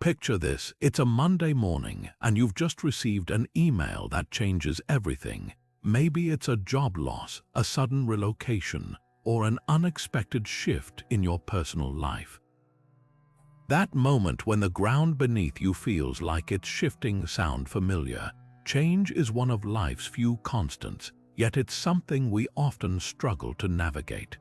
Picture this, it's a Monday morning and you've just received an email that changes everything. Maybe it's a job loss, a sudden relocation, or an unexpected shift in your personal life. That moment when the ground beneath you feels like it's shifting sound familiar. Change is one of life's few constants, yet it's something we often struggle to navigate.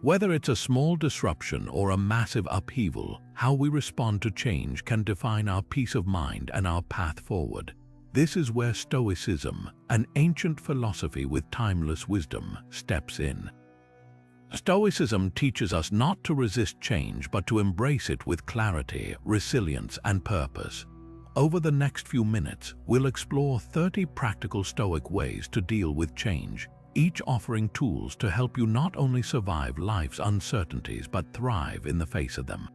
Whether it's a small disruption or a massive upheaval, how we respond to change can define our peace of mind and our path forward. This is where Stoicism, an ancient philosophy with timeless wisdom, steps in. Stoicism teaches us not to resist change but to embrace it with clarity, resilience, and purpose. Over the next few minutes, we'll explore 30 practical Stoic ways to deal with change, each offering tools to help you not only survive life's uncertainties but thrive in the face of them.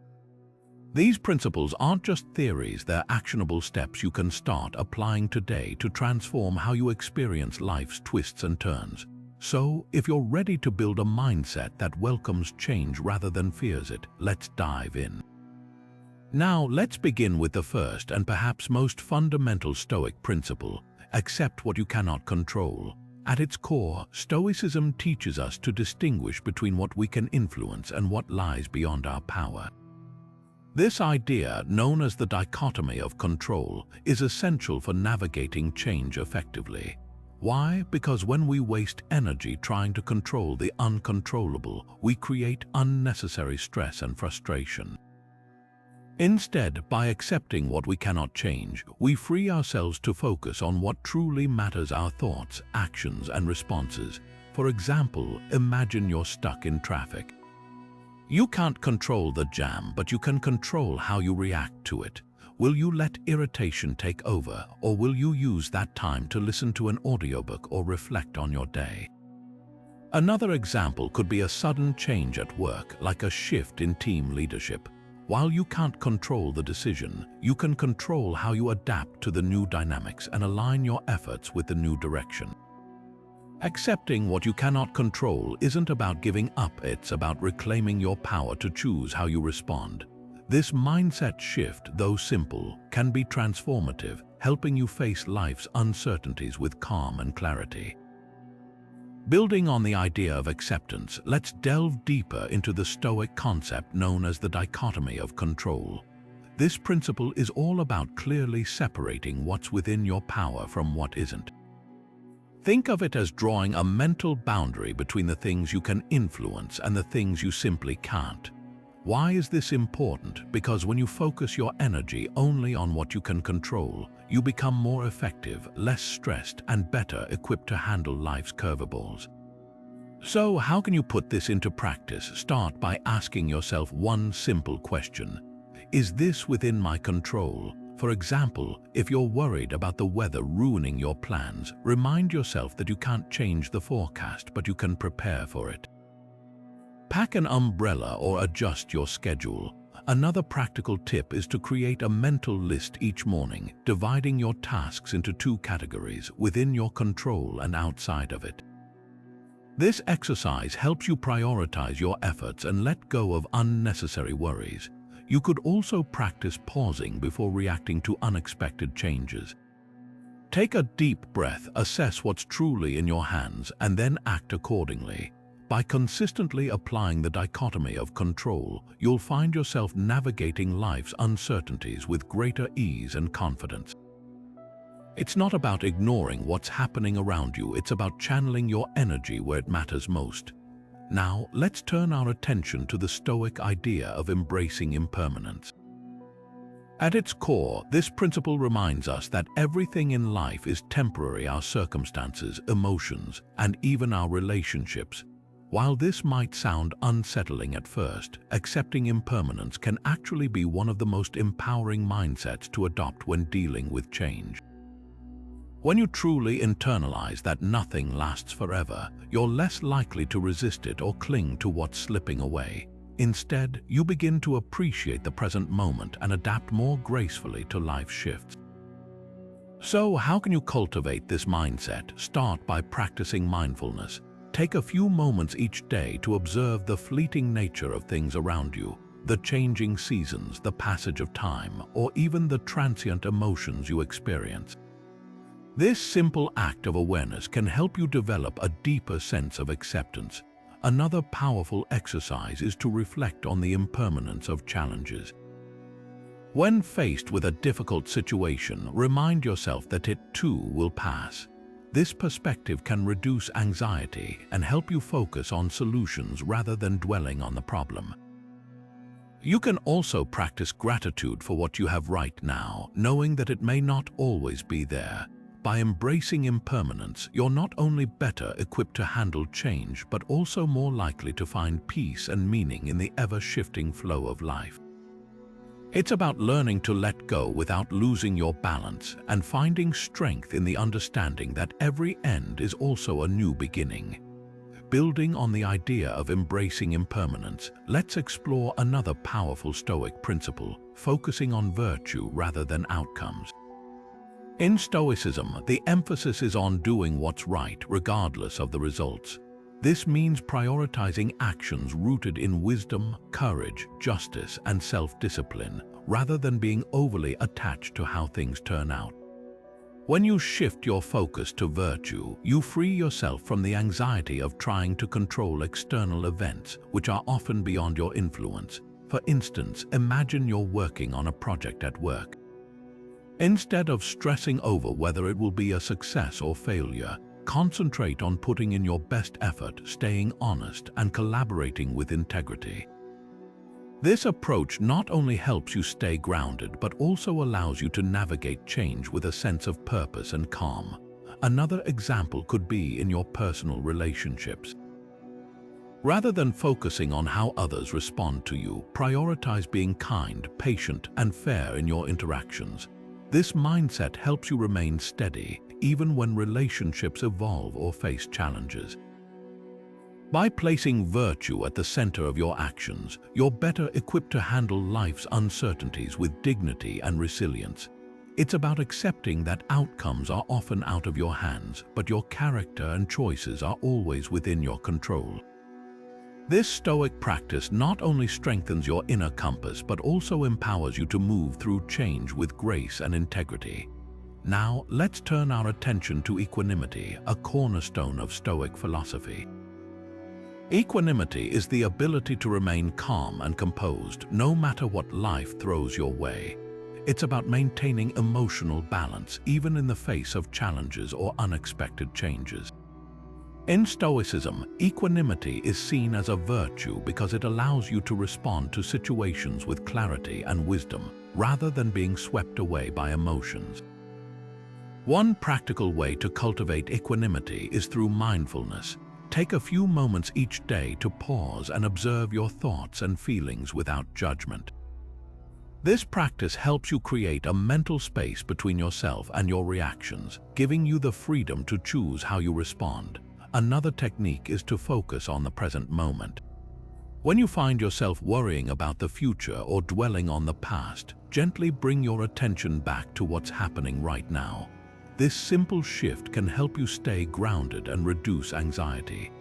These principles aren't just theories, they're actionable steps you can start applying today to transform how you experience life's twists and turns. So, if you're ready to build a mindset that welcomes change rather than fears it, let's dive in. Now, let's begin with the first and perhaps most fundamental Stoic principle: accept what you cannot control. At its core, Stoicism teaches us to distinguish between what we can influence and what lies beyond our power. This idea, known as the dichotomy of control, is essential for navigating change effectively. Why? Because when we waste energy trying to control the uncontrollable, we create unnecessary stress and frustration. Instead, by accepting what we cannot change, we free ourselves to focus on what truly matters: our thoughts, actions, and responses. For example, imagine you're stuck in traffic. You can't control the jam, but you can control how you react to it. Will you let irritation take over, or will you use that time to listen to an audiobook or reflect on your day? Another example could be a sudden change at work, like a shift in team leadership. While you can't control the decision, you can control how you adapt to the new dynamics and align your efforts with the new direction. Accepting what you cannot control isn't about giving up, it's about reclaiming your power to choose how you respond. This mindset shift, though simple, can be transformative, helping you face life's uncertainties with calm and clarity. Building on the idea of acceptance, let's delve deeper into the Stoic concept known as the dichotomy of control. This principle is all about clearly separating what's within your power from what isn't. Think of it as drawing a mental boundary between the things you can influence and the things you simply can't. Why is this important? Because when you focus your energy only on what you can control, you become more effective, less stressed, and better equipped to handle life's curveballs. So, how can you put this into practice? Start by asking yourself one simple question: is this within my control? For example, if you're worried about the weather ruining your plans, remind yourself that you can't change the forecast, but you can prepare for it. Pack an umbrella or adjust your schedule. Another practical tip is to create a mental list each morning, dividing your tasks into two categories: within your control and outside of it. This exercise helps you prioritize your efforts and let go of unnecessary worries. You could also practice pausing before reacting to unexpected changes. Take a deep breath, assess what's truly in your hands, and then act accordingly. By consistently applying the dichotomy of control, you'll find yourself navigating life's uncertainties with greater ease and confidence. It's not about ignoring what's happening around you, it's about channeling your energy where it matters most. Now, let's turn our attention to the Stoic idea of embracing impermanence. At its core, this principle reminds us that everything in life is temporary: our circumstances, emotions, and even our relationships. While this might sound unsettling at first, accepting impermanence can actually be one of the most empowering mindsets to adopt when dealing with change. When you truly internalize that nothing lasts forever, you're less likely to resist it or cling to what's slipping away. Instead, you begin to appreciate the present moment and adapt more gracefully to life's shifts. So, how can you cultivate this mindset? Start by practicing mindfulness. Take a few moments each day to observe the fleeting nature of things around you. the changing seasons, the passage of time, or even the transient emotions you experience. This simple act of awareness can help you develop a deeper sense of acceptance. Another powerful exercise is to reflect on the impermanence of challenges. When faced with a difficult situation, remind yourself that it too will pass. This perspective can reduce anxiety and help you focus on solutions rather than dwelling on the problem. You can also practice gratitude for what you have right now, knowing that it may not always be there. By embracing impermanence, you're not only better equipped to handle change, but also more likely to find peace and meaning in the ever-shifting flow of life. It's about learning to let go without losing your balance and finding strength in the understanding that every end is also a new beginning. Building on the idea of embracing impermanence, let's explore another powerful Stoic principle, focusing on virtue rather than outcomes. In Stoicism, the emphasis is on doing what's right regardless of the results. This means prioritizing actions rooted in wisdom, courage, justice, and self-discipline, rather than being overly attached to how things turn out. When you shift your focus to virtue, you free yourself from the anxiety of trying to control external events, which are often beyond your influence. For instance, imagine you're working on a project at work. Instead of stressing over whether it will be a success or failure, concentrate on putting in your best effort, staying honest, and collaborating with integrity. This approach not only helps you stay grounded, but also allows you to navigate change with a sense of purpose and calm. Another example could be in your personal relationships. Rather than focusing on how others respond to you, prioritize being kind, patient, and fair in your interactions. This mindset helps you remain steady, even when relationships evolve or face challenges. By placing virtue at the center of your actions, you're better equipped to handle life's uncertainties with dignity and resilience. It's about accepting that outcomes are often out of your hands, but your character and choices are always within your control. This Stoic practice not only strengthens your inner compass, but also empowers you to move through change with grace and integrity. Now, let's turn our attention to equanimity, a cornerstone of Stoic philosophy. Equanimity is the ability to remain calm and composed, no matter what life throws your way. It's about maintaining emotional balance, even in the face of challenges or unexpected changes. In Stoicism, equanimity is seen as a virtue because it allows you to respond to situations with clarity and wisdom, rather than being swept away by emotions. One practical way to cultivate equanimity is through mindfulness. Take a few moments each day to pause and observe your thoughts and feelings without judgment. This practice helps you create a mental space between yourself and your reactions, giving you the freedom to choose how you respond. Another technique is to focus on the present moment. When you find yourself worrying about the future or dwelling on the past, gently bring your attention back to what's happening right now. This simple shift can help you stay grounded and reduce anxiety.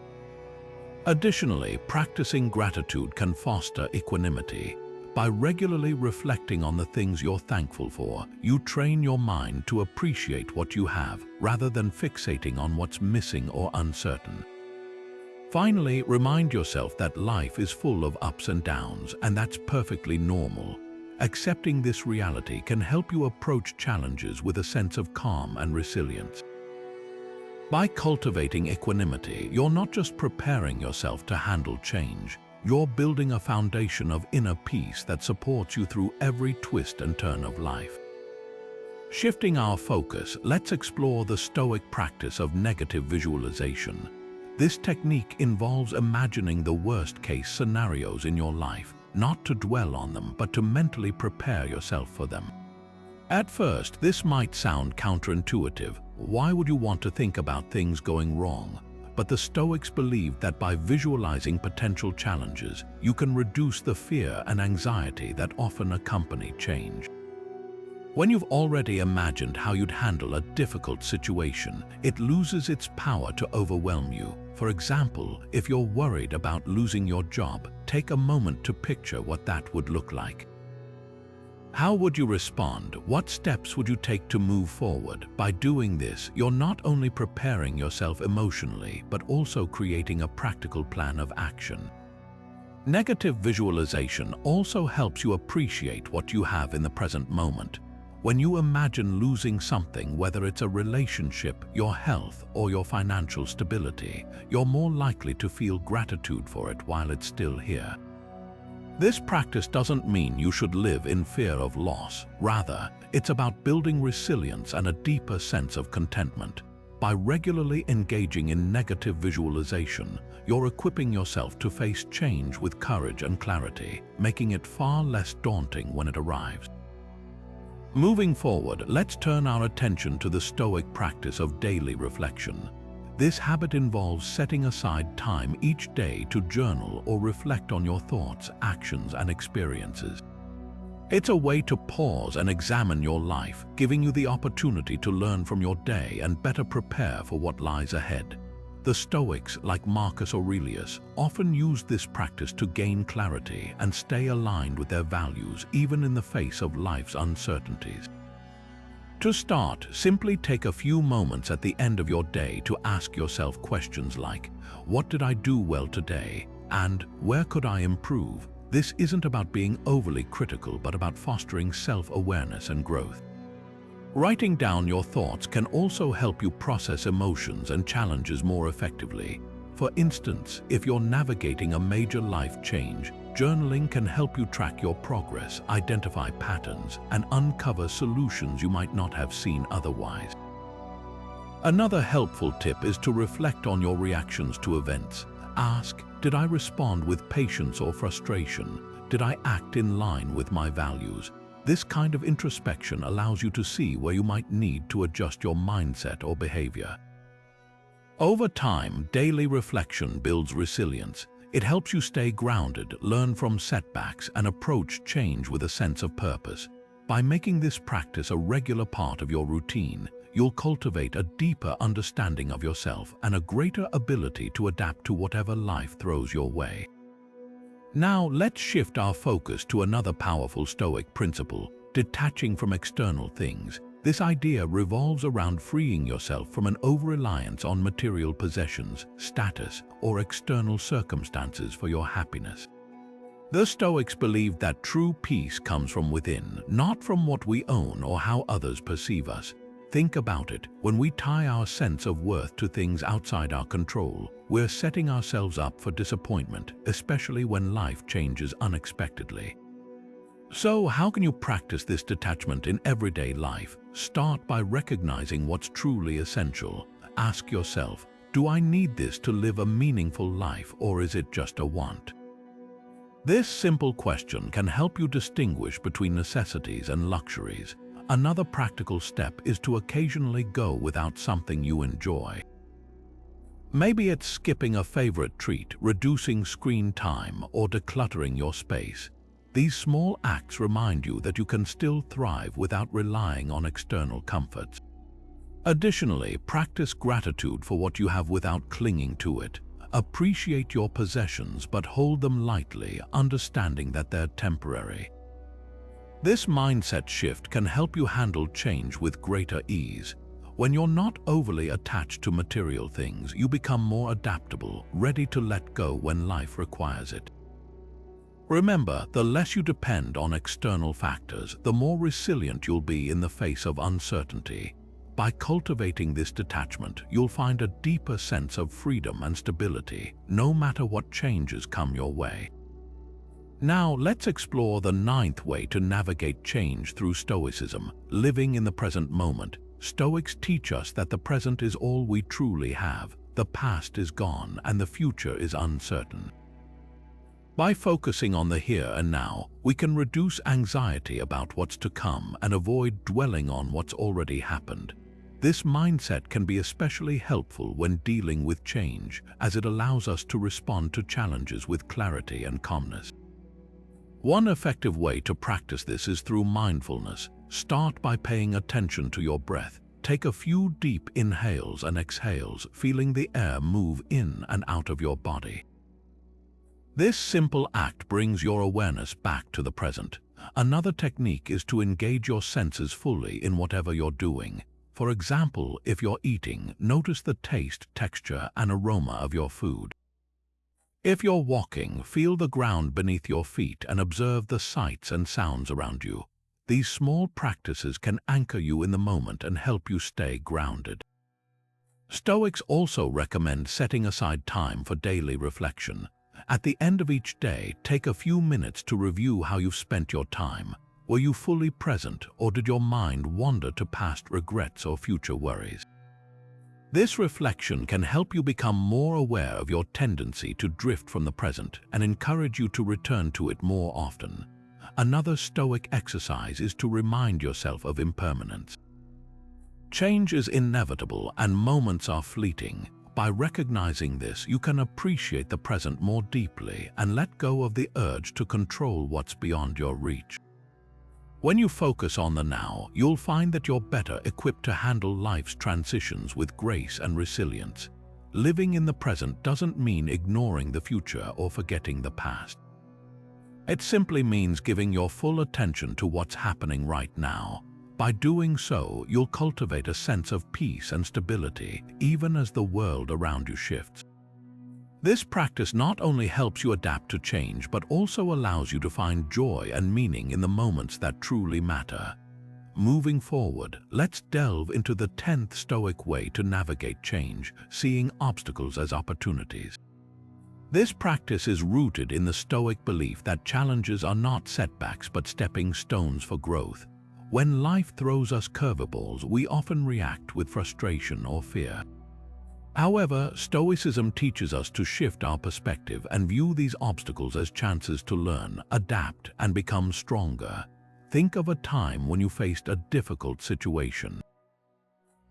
Additionally, practicing gratitude can foster equanimity. By regularly reflecting on the things you're thankful for, you train your mind to appreciate what you have, rather than fixating on what's missing or uncertain. Finally, remind yourself that life is full of ups and downs, and that's perfectly normal. Accepting this reality can help you approach challenges with a sense of calm and resilience. By cultivating equanimity, you're not just preparing yourself to handle change, you're building a foundation of inner peace that supports you through every twist and turn of life. Shifting our focus, let's explore the Stoic practice of negative visualization. This technique involves imagining the worst-case scenarios in your life, not to dwell on them, but to mentally prepare yourself for them. At first, this might sound counterintuitive. Why would you want to think about things going wrong? But the Stoics believed that by visualizing potential challenges, you can reduce the fear and anxiety that often accompany change. When you've already imagined how you'd handle a difficult situation, it loses its power to overwhelm you. For example, if you're worried about losing your job, take a moment to picture what that would look like. How would you respond? What steps would you take to move forward? By doing this, you're not only preparing yourself emotionally, but also creating a practical plan of action. Negative visualization also helps you appreciate what you have in the present moment. When you imagine losing something, whether it's a relationship, your health, or your financial stability, you're more likely to feel gratitude for it while it's still here. This practice doesn't mean you should live in fear of loss. Rather, it's about building resilience and a deeper sense of contentment. By regularly engaging in negative visualization, you're equipping yourself to face change with courage and clarity, making it far less daunting when it arrives. Moving forward, let's turn our attention to the Stoic practice of daily reflection. This habit involves setting aside time each day to journal or reflect on your thoughts, actions, and experiences. It's a way to pause and examine your life, giving you the opportunity to learn from your day and better prepare for what lies ahead. The Stoics, like Marcus Aurelius, often used this practice to gain clarity and stay aligned with their values, even in the face of life's uncertainties. To start, simply take a few moments at the end of your day to ask yourself questions like, "What did I do well today?" and "Where could I improve?" This isn't about being overly critical, but about fostering self-awareness and growth. Writing down your thoughts can also help you process emotions and challenges more effectively. For instance, if you're navigating a major life change, journaling can help you track your progress, identify patterns, and uncover solutions you might not have seen otherwise. Another helpful tip is to reflect on your reactions to events. Ask, did I respond with patience or frustration? Did I act in line with my values? This kind of introspection allows you to see where you might need to adjust your mindset or behavior. Over time, daily reflection builds resilience. It helps you stay grounded, learn from setbacks, and approach change with a sense of purpose. By making this practice a regular part of your routine, you'll cultivate a deeper understanding of yourself and a greater ability to adapt to whatever life throws your way. Now, let's shift our focus to another powerful Stoic principle, detaching from external things. This idea revolves around freeing yourself from an over-reliance on material possessions, status, or external circumstances for your happiness. The Stoics believed that true peace comes from within, not from what we own or how others perceive us. Think about it. When we tie our sense of worth to things outside our control, we're setting ourselves up for disappointment, especially when life changes unexpectedly. So, how can you practice this detachment in everyday life? Start by recognizing what's truly essential. Ask yourself, do I need this to live a meaningful life, or is it just a want? This simple question can help you distinguish between necessities and luxuries. Another practical step is to occasionally go without something you enjoy. Maybe it's skipping a favorite treat, reducing screen time, or decluttering your space. These small acts remind you that you can still thrive without relying on external comforts. Additionally, practice gratitude for what you have without clinging to it. Appreciate your possessions, but hold them lightly, understanding that they're temporary. This mindset shift can help you handle change with greater ease. When you're not overly attached to material things, you become more adaptable, ready to let go when life requires it. Remember, the less you depend on external factors, the more resilient you'll be in the face of uncertainty. By cultivating this detachment, you'll find a deeper sense of freedom and stability, no matter what changes come your way. Now, let's explore the 9th way to navigate change through Stoicism, living in the present moment. Stoics teach us that the present is all we truly have, the past is gone, and the future is uncertain. By focusing on the here and now, we can reduce anxiety about what's to come and avoid dwelling on what's already happened. This mindset can be especially helpful when dealing with change, as it allows us to respond to challenges with clarity and calmness. One effective way to practice this is through mindfulness. Start by paying attention to your breath. Take a few deep inhales and exhales, feeling the air move in and out of your body. This simple act brings your awareness back to the present. Another technique is to engage your senses fully in whatever you're doing. For example, if you're eating, notice the taste, texture, and aroma of your food. If you're walking, feel the ground beneath your feet and observe the sights and sounds around you. These small practices can anchor you in the moment and help you stay grounded. Stoics also recommend setting aside time for daily reflection. At the end of each day, take a few minutes to review how you've spent your time. Were you fully present, or did your mind wander to past regrets or future worries? This reflection can help you become more aware of your tendency to drift from the present and encourage you to return to it more often. Another Stoic exercise is to remind yourself of impermanence. Change is inevitable and moments are fleeting. By recognizing this, you can appreciate the present more deeply and let go of the urge to control what's beyond your reach. When you focus on the now, you'll find that you're better equipped to handle life's transitions with grace and resilience. Living in the present doesn't mean ignoring the future or forgetting the past. It simply means giving your full attention to what's happening right now. By doing so, you'll cultivate a sense of peace and stability, even as the world around you shifts. This practice not only helps you adapt to change, but also allows you to find joy and meaning in the moments that truly matter. Moving forward, let's delve into the 10th Stoic way to navigate change, seeing obstacles as opportunities. This practice is rooted in the Stoic belief that challenges are not setbacks but stepping stones for growth. When life throws us curveballs, we often react with frustration or fear. However, Stoicism teaches us to shift our perspective and view these obstacles as chances to learn, adapt, and become stronger. Think of a time when you faced a difficult situation.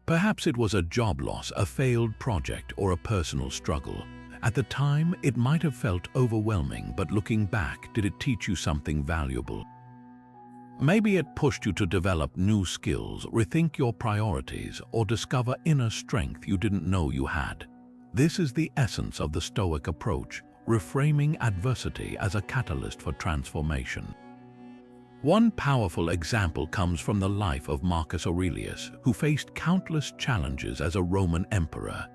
Perhaps it was a job loss, a failed project, or a personal struggle. At the time, it might have felt overwhelming, but looking back, did it teach you something valuable? Maybe it pushed you to develop new skills, rethink your priorities, or discover inner strength you didn't know you had. This is the essence of the Stoic approach, reframing adversity as a catalyst for transformation. One powerful example comes from the life of Marcus Aurelius, who faced countless challenges as a Roman emperor.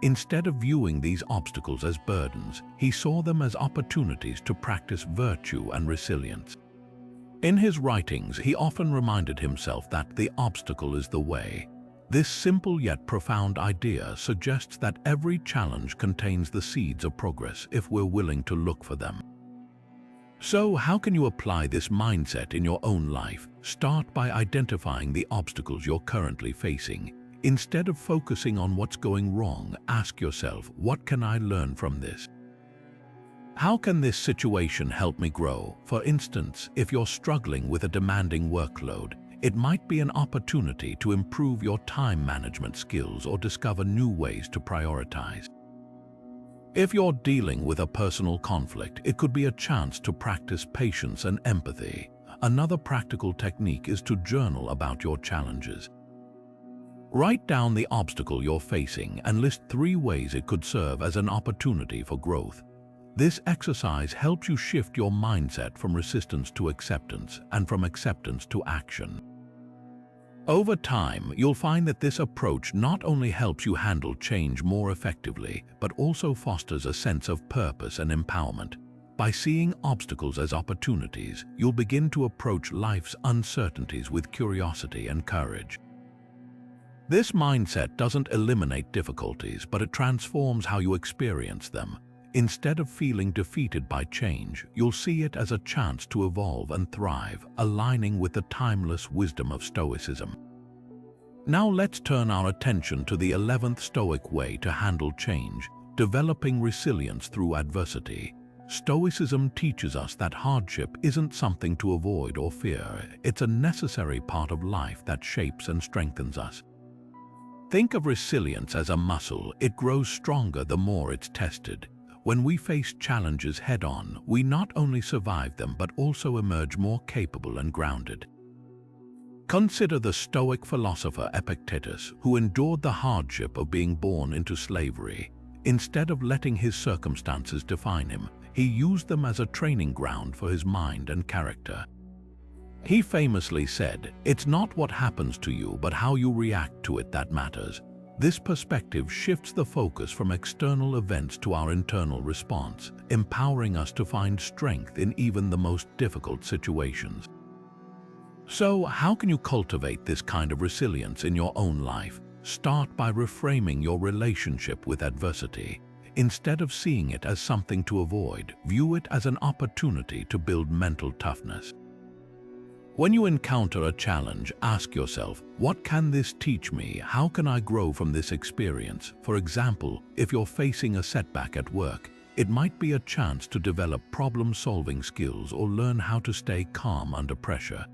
Instead of viewing these obstacles as burdens, he saw them as opportunities to practice virtue and resilience. In his writings, he often reminded himself that the obstacle is the way. This simple yet profound idea suggests that every challenge contains the seeds of progress if we're willing to look for them. So, how can you apply this mindset in your own life? Start by identifying the obstacles you're currently facing. Instead of focusing on what's going wrong, ask yourself, what can I learn from this? How can this situation help me grow? For instance, if you're struggling with a demanding workload, it might be an opportunity to improve your time management skills or discover new ways to prioritize. If you're dealing with a personal conflict, it could be a chance to practice patience and empathy. Another practical technique is to journal about your challenges. Write down the obstacle you're facing and list 3 ways it could serve as an opportunity for growth. This exercise helps you shift your mindset from resistance to acceptance and from acceptance to action. Over time, you'll find that this approach not only helps you handle change more effectively, but also fosters a sense of purpose and empowerment. By seeing obstacles as opportunities, you'll begin to approach life's uncertainties with curiosity and courage. This mindset doesn't eliminate difficulties, but it transforms how you experience them. Instead of feeling defeated by change, you'll see it as a chance to evolve and thrive, aligning with the timeless wisdom of Stoicism. Now let's turn our attention to the 11th Stoic way to handle change, developing resilience through adversity. Stoicism teaches us that hardship isn't something to avoid or fear. It's a necessary part of life that shapes and strengthens us. Think of resilience as a muscle. It grows stronger the more it's tested. when we face challenges head-on, we not only survive them but also emerge more capable and grounded. Consider the Stoic philosopher Epictetus, who endured the hardship of being born into slavery. Instead of letting his circumstances define him, he used them as a training ground for his mind and character. He famously said, "It's not what happens to you, but how you react to it that matters." This perspective shifts the focus from external events to our internal response, empowering us to find strength in even the most difficult situations. So, how can you cultivate this kind of resilience in your own life? Start by reframing your relationship with adversity. Instead of seeing it as something to avoid, view it as an opportunity to build mental toughness. When you encounter a challenge, ask yourself, what can this teach me? How can I grow from this experience? For example, if you're facing a setback at work, it might be a chance to develop problem-solving skills or learn how to stay calm under pressure.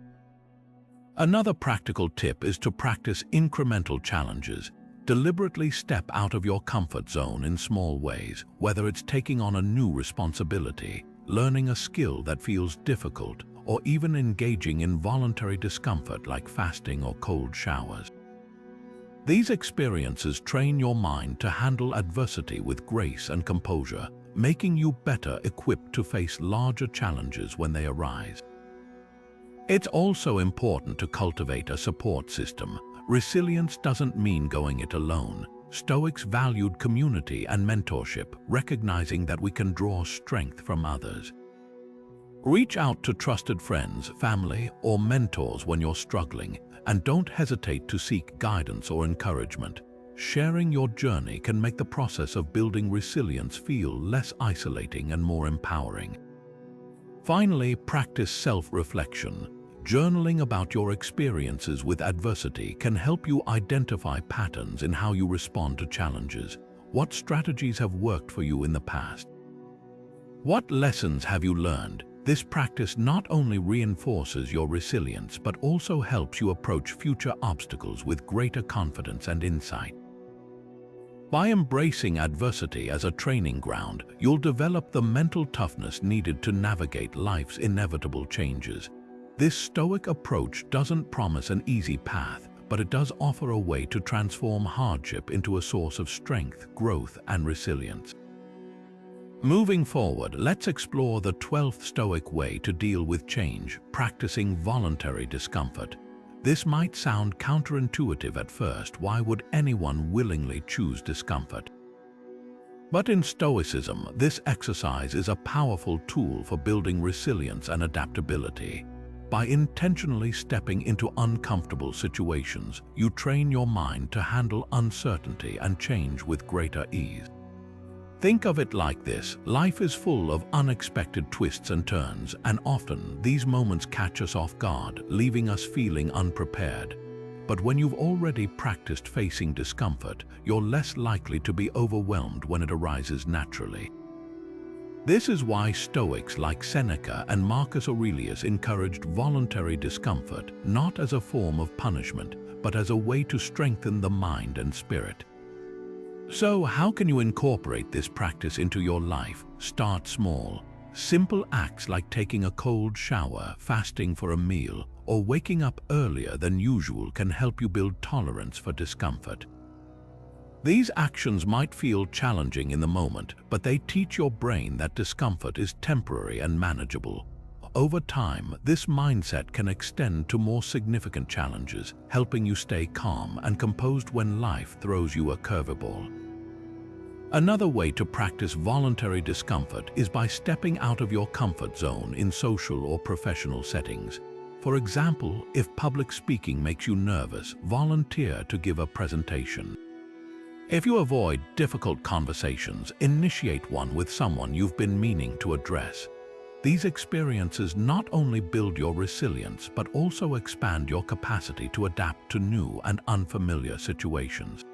Another practical tip is to practice incremental challenges. Deliberately step out of your comfort zone in small ways, whether it's taking on a new responsibility, learning a skill that feels difficult, or even engaging in voluntary discomfort like fasting or cold showers. These experiences train your mind to handle adversity with grace and composure, making you better equipped to face larger challenges when they arise. It's also important to cultivate a support system. Resilience doesn't mean going it alone. Stoics valued community and mentorship, recognizing that we can draw strength from others. Reach out to trusted friends, family, or mentors when you're struggling, and don't hesitate to seek guidance or encouragement. Sharing your journey can make the process of building resilience feel less isolating and more empowering. Finally, practice self-reflection. Journaling about your experiences with adversity can help you identify patterns in how you respond to challenges. What strategies have worked for you in the past? What lessons have you learned? This practice not only reinforces your resilience but also helps you approach future obstacles with greater confidence and insight. By embracing adversity as a training ground, you'll develop the mental toughness needed to navigate life's inevitable changes. This Stoic approach doesn't promise an easy path, but it does offer a way to transform hardship into a source of strength, growth, and resilience. Moving forward, let's explore the 12th Stoic way to deal with change, practicing voluntary discomfort. This might sound counterintuitive at first. Why would anyone willingly choose discomfort? But in Stoicism, this exercise is a powerful tool for building resilience and adaptability. By intentionally stepping into uncomfortable situations, you train your mind to handle uncertainty and change with greater ease. Think of it like this: life is full of unexpected twists and turns, and often these moments catch us off guard, leaving us feeling unprepared. But when you've already practiced facing discomfort, you're less likely to be overwhelmed when it arises naturally. This is why Stoics like Seneca and Marcus Aurelius encouraged voluntary discomfort, not as a form of punishment, but as a way to strengthen the mind and spirit. So, how can you incorporate this practice into your life? Start small. Simple acts like taking a cold shower, fasting for a meal, or waking up earlier than usual can help you build tolerance for discomfort. These actions might feel challenging in the moment, but they teach your brain that discomfort is temporary and manageable. Over time, this mindset can extend to more significant challenges, helping you stay calm and composed when life throws you a curveball. Another way to practice voluntary discomfort is by stepping out of your comfort zone in social or professional settings. For example, if public speaking makes you nervous, volunteer to give a presentation. If you avoid difficult conversations, initiate one with someone you've been meaning to address. These experiences not only build your resilience, but also expand your capacity to adapt to new and unfamiliar situations.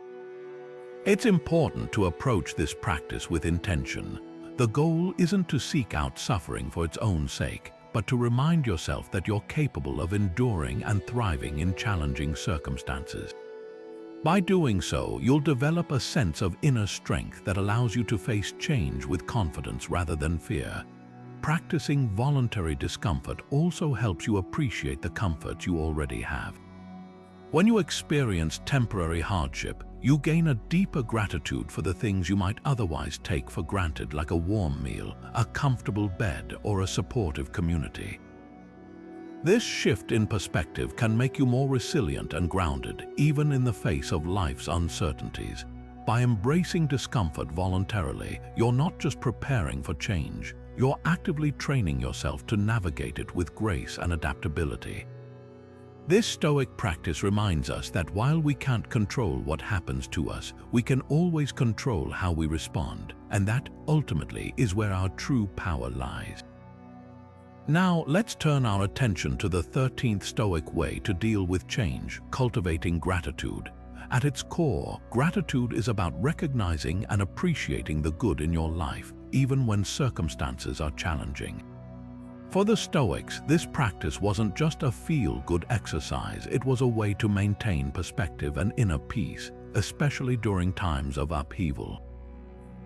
It's important to approach this practice with intention. The goal isn't to seek out suffering for its own sake, but to remind yourself that you're capable of enduring and thriving in challenging circumstances. By doing so, you'll develop a sense of inner strength that allows you to face change with confidence rather than fear. Practicing voluntary discomfort also helps you appreciate the comforts you already have. When you experience temporary hardship, you gain a deeper gratitude for the things you might otherwise take for granted, like a warm meal, a comfortable bed, or a supportive community. This shift in perspective can make you more resilient and grounded, even in the face of life's uncertainties. By embracing discomfort voluntarily, you're not just preparing for change, you're actively training yourself to navigate it with grace and adaptability. This Stoic practice reminds us that while we can't control what happens to us, we can always control how we respond, and that ultimately is where our true power lies. Now, let's turn our attention to the 13th Stoic way to deal with change, cultivating gratitude. At its core, gratitude is about recognizing and appreciating the good in your life, even when circumstances are challenging. For the Stoics, this practice wasn't just a feel-good exercise, it was a way to maintain perspective and inner peace, especially during times of upheaval.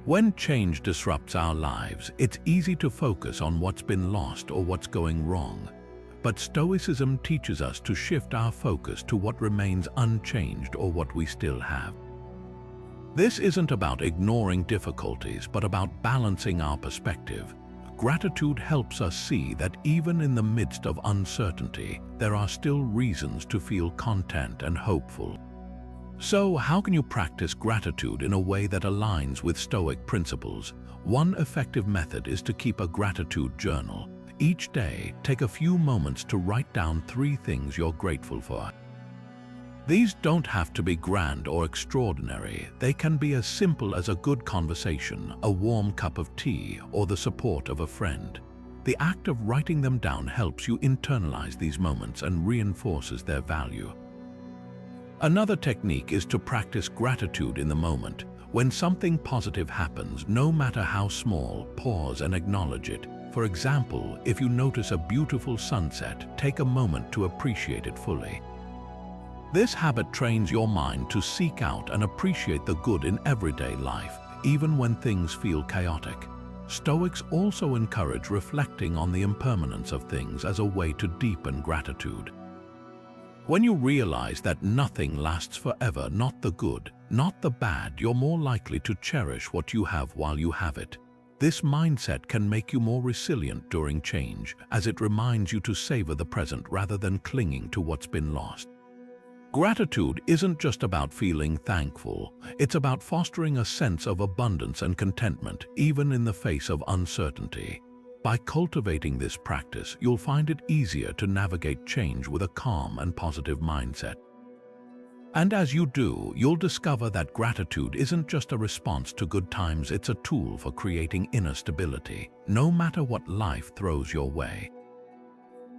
When change disrupts our lives, it's easy to focus on what's been lost or what's going wrong. But Stoicism teaches us to shift our focus to what remains unchanged or what we still have. This isn't about ignoring difficulties, but about balancing our perspective. Gratitude helps us see that even in the midst of uncertainty, there are still reasons to feel content and hopeful. So, how can you practice gratitude in a way that aligns with Stoic principles? One effective method is to keep a gratitude journal. Each day, take a few moments to write down 3 things you're grateful for. These don't have to be grand or extraordinary. They can be as simple as a good conversation, a warm cup of tea, or the support of a friend. The act of writing them down helps you internalize these moments and reinforces their value. Another technique is to practice gratitude in the moment. When something positive happens, no matter how small, pause and acknowledge it. For example, if you notice a beautiful sunset, take a moment to appreciate it fully. This habit trains your mind to seek out and appreciate the good in everyday life, even when things feel chaotic. Stoics also encourage reflecting on the impermanence of things as a way to deepen gratitude. When you realize that nothing lasts forever, not the good, not the bad, you're more likely to cherish what you have while you have it. This mindset can make you more resilient during change, as it reminds you to savor the present rather than clinging to what's been lost. Gratitude isn't just about feeling thankful, it's about fostering a sense of abundance and contentment, even in the face of uncertainty. By cultivating this practice, you'll find it easier to navigate change with a calm and positive mindset. And as you do, you'll discover that gratitude isn't just a response to good times, it's a tool for creating inner stability, no matter what life throws your way.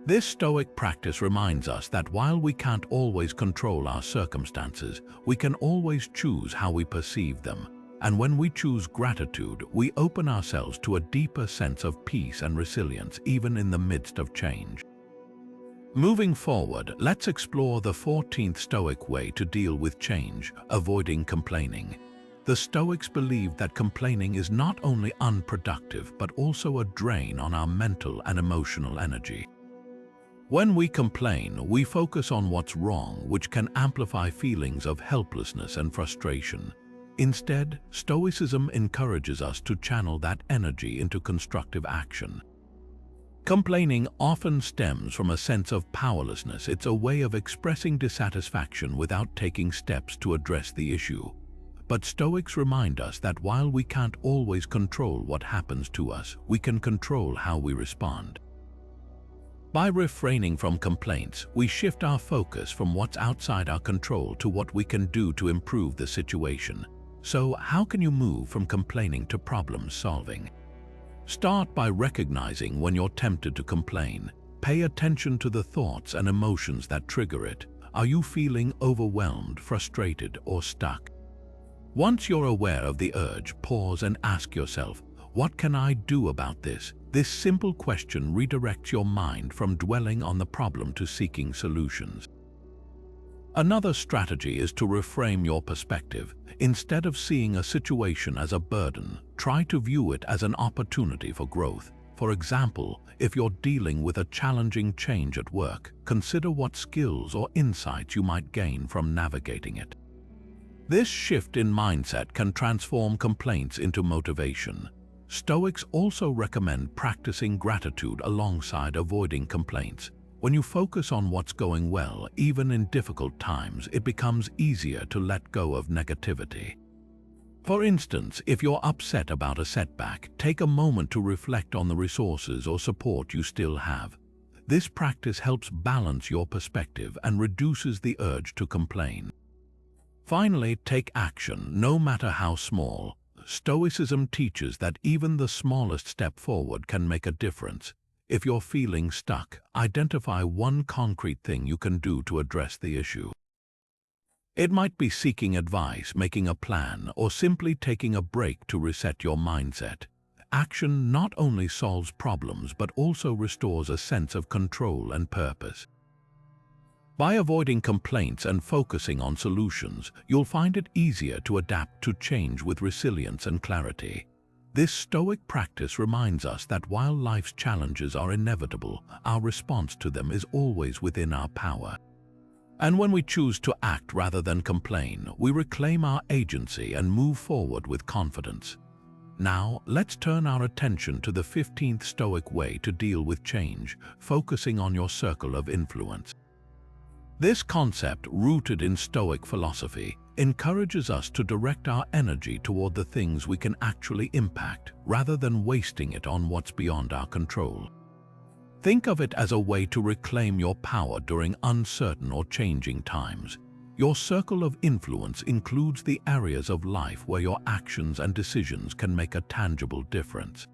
This Stoic practice reminds us that while we can't always control our circumstances, we can always choose how we perceive them. And when we choose gratitude, we open ourselves to a deeper sense of peace and resilience, even in the midst of change. Moving forward, let's explore the 14th Stoic way to deal with change, avoiding complaining. The Stoics believe that complaining is not only unproductive, but also a drain on our mental and emotional energy. When we complain, we focus on what's wrong, which can amplify feelings of helplessness and frustration. Instead, Stoicism encourages us to channel that energy into constructive action. Complaining often stems from a sense of powerlessness. It's a way of expressing dissatisfaction without taking steps to address the issue. But Stoics remind us that while we can't always control what happens to us, we can control how we respond. By refraining from complaints, we shift our focus from what's outside our control to what we can do to improve the situation. So, how can you move from complaining to problem solving? Start by recognizing when you're tempted to complain. Pay attention to the thoughts and emotions that trigger it. Are you feeling overwhelmed, frustrated, or stuck? Once you're aware of the urge, pause and ask yourself, what can I do about this? This simple question redirects your mind from dwelling on the problem to seeking solutions. Another strategy is to reframe your perspective. Instead of seeing a situation as a burden, try to view it as an opportunity for growth. For example, if you're dealing with a challenging change at work, consider what skills or insights you might gain from navigating it. This shift in mindset can transform complaints into motivation. Stoics also recommend practicing gratitude alongside avoiding complaints. When you focus on what's going well, even in difficult times, it becomes easier to let go of negativity. For instance, if you're upset about a setback, take a moment to reflect on the resources or support you still have. This practice helps balance your perspective and reduces the urge to complain. Finally, take action, no matter how small. Stoicism teaches that even the smallest step forward can make a difference. If you're feeling stuck, identify one concrete thing you can do to address the issue. It might be seeking advice, making a plan, or simply taking a break to reset your mindset. Action not only solves problems but also restores a sense of control and purpose. By avoiding complaints and focusing on solutions, you'll find it easier to adapt to change with resilience and clarity. This Stoic practice reminds us that while life's challenges are inevitable, our response to them is always within our power. And when we choose to act rather than complain, we reclaim our agency and move forward with confidence. Now, let's turn our attention to the 15th Stoic way to deal with change, focusing on your circle of influence. This concept, rooted in Stoic philosophy, encourages us to direct our energy toward the things we can actually impact, rather than wasting it on what's beyond our control. Think of it as a way to reclaim your power during uncertain or changing times. Your circle of influence includes the areas of life where your actions and decisions can make a tangible difference.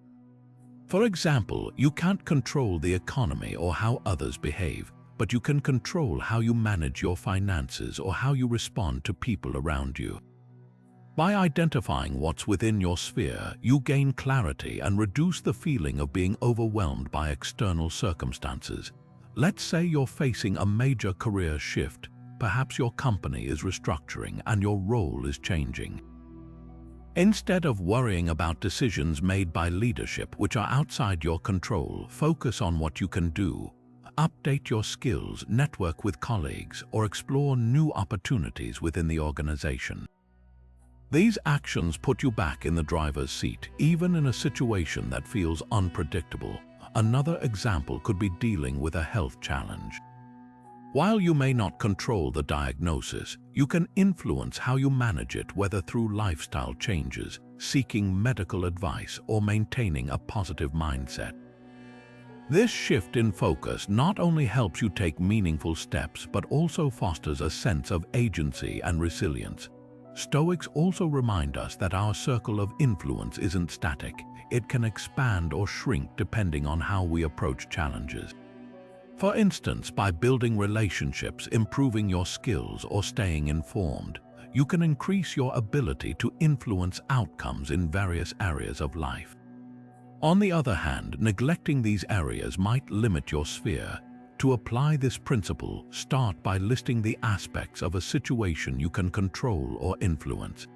For example, you can't control the economy or how others behave, but you can control how you manage your finances or how you respond to people around you. By identifying what's within your sphere, you gain clarity and reduce the feeling of being overwhelmed by external circumstances. Let's say you're facing a major career shift. Perhaps your company is restructuring and your role is changing. Instead of worrying about decisions made by leadership which are outside your control, focus on what you can do. Update your skills, network with colleagues, or explore new opportunities within the organization. These actions put you back in the driver's seat, even in a situation that feels unpredictable. Another example could be dealing with a health challenge. While you may not control the diagnosis, you can influence how you manage it, whether through lifestyle changes, seeking medical advice, or maintaining a positive mindset. This shift in focus not only helps you take meaningful steps but also fosters a sense of agency and resilience. Stoics also remind us that our circle of influence isn't static. It can expand or shrink depending on how we approach challenges. For instance, by building relationships, improving your skills, or staying informed, you can increase your ability to influence outcomes in various areas of life. On the other hand, neglecting these areas might limit your sphere. To apply this principle, start by listing the aspects of a situation you can control or influence.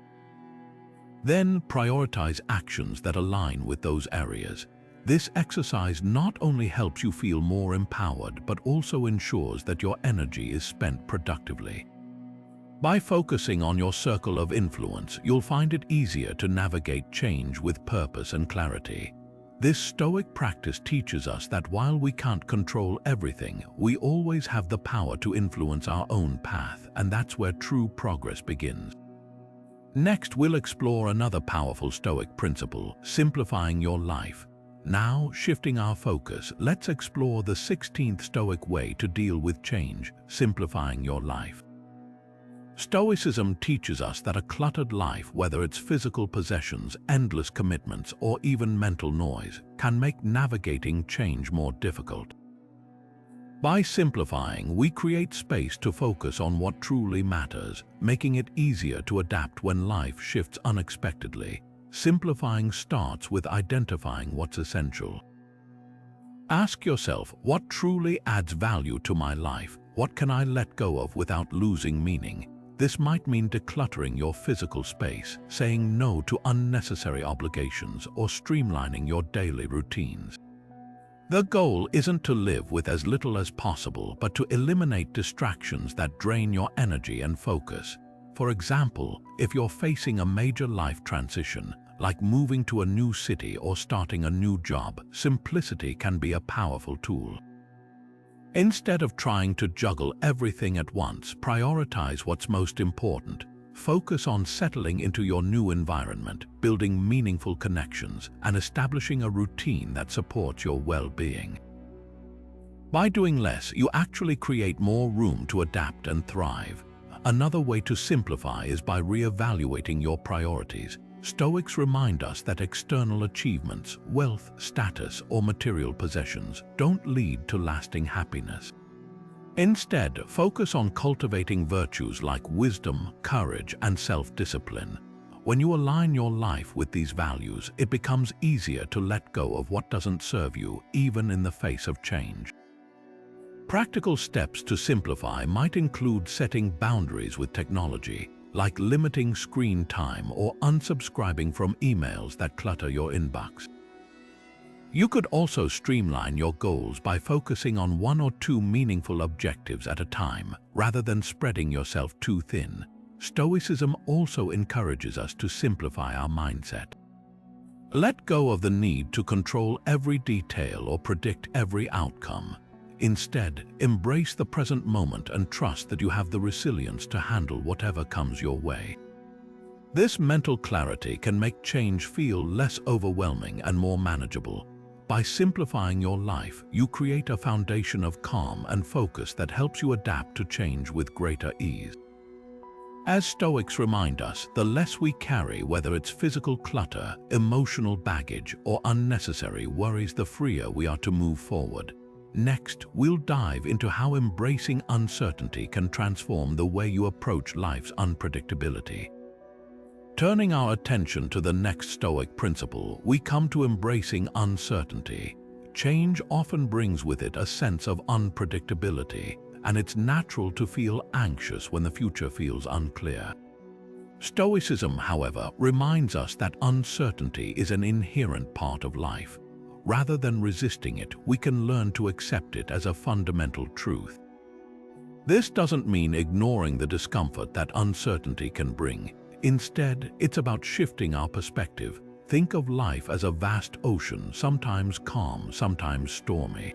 Then prioritize actions that align with those areas. This exercise not only helps you feel more empowered, but also ensures that your energy is spent productively. By focusing on your circle of influence, you'll find it easier to navigate change with purpose and clarity. This Stoic practice teaches us that while we can't control everything, we always have the power to influence our own path, and that's where true progress begins. Next, we'll explore another powerful Stoic principle, simplifying your life. Now, shifting our focus, let's explore the 16th Stoic way to deal with change, simplifying your life. Stoicism teaches us that a cluttered life, whether it's physical possessions, endless commitments, or even mental noise, can make navigating change more difficult. By simplifying, we create space to focus on what truly matters, making it easier to adapt when life shifts unexpectedly. Simplifying starts with identifying what's essential. Ask yourself, what truly adds value to my life? What can I let go of without losing meaning? This might mean decluttering your physical space, saying no to unnecessary obligations, or streamlining your daily routines. The goal isn't to live with as little as possible, but to eliminate distractions that drain your energy and focus. For example, if you're facing a major life transition, like moving to a new city or starting a new job, simplicity can be a powerful tool. Instead of trying to juggle everything at once, prioritize what's most important. Focus on settling into your new environment, building meaningful connections, and establishing a routine that supports your well-being. By doing less, you actually create more room to adapt and thrive. Another way to simplify is by re-evaluating your priorities. Stoics remind us that external achievements, wealth, status, or material possessions don't lead to lasting happiness. Instead, focus on cultivating virtues like wisdom, courage, and self-discipline. When you align your life with these values, it becomes easier to let go of what doesn't serve you, even in the face of change. Practical steps to simplify might include setting boundaries with technology, like limiting screen time or unsubscribing from emails that clutter your inbox. You could also streamline your goals by focusing on 1 or 2 meaningful objectives at a time, rather than spreading yourself too thin. Stoicism also encourages us to simplify our mindset. Let go of the need to control every detail or predict every outcome. Instead, embrace the present moment and trust that you have the resilience to handle whatever comes your way. This mental clarity can make change feel less overwhelming and more manageable. By simplifying your life, you create a foundation of calm and focus that helps you adapt to change with greater ease. As Stoics remind us, the less we carry, whether it's physical clutter, emotional baggage, or unnecessary worries, the freer we are to move forward. Next, we'll dive into how embracing uncertainty can transform the way you approach life's unpredictability. Turning our attention to the next Stoic principle, we come to embracing uncertainty. Change often brings with it a sense of unpredictability, and it's natural to feel anxious when the future feels unclear. Stoicism, however, reminds us that uncertainty is an inherent part of life. Rather than resisting it, we can learn to accept it as a fundamental truth. This doesn't mean ignoring the discomfort that uncertainty can bring. Instead, it's about shifting our perspective. Think of life as a vast ocean, sometimes calm, sometimes stormy.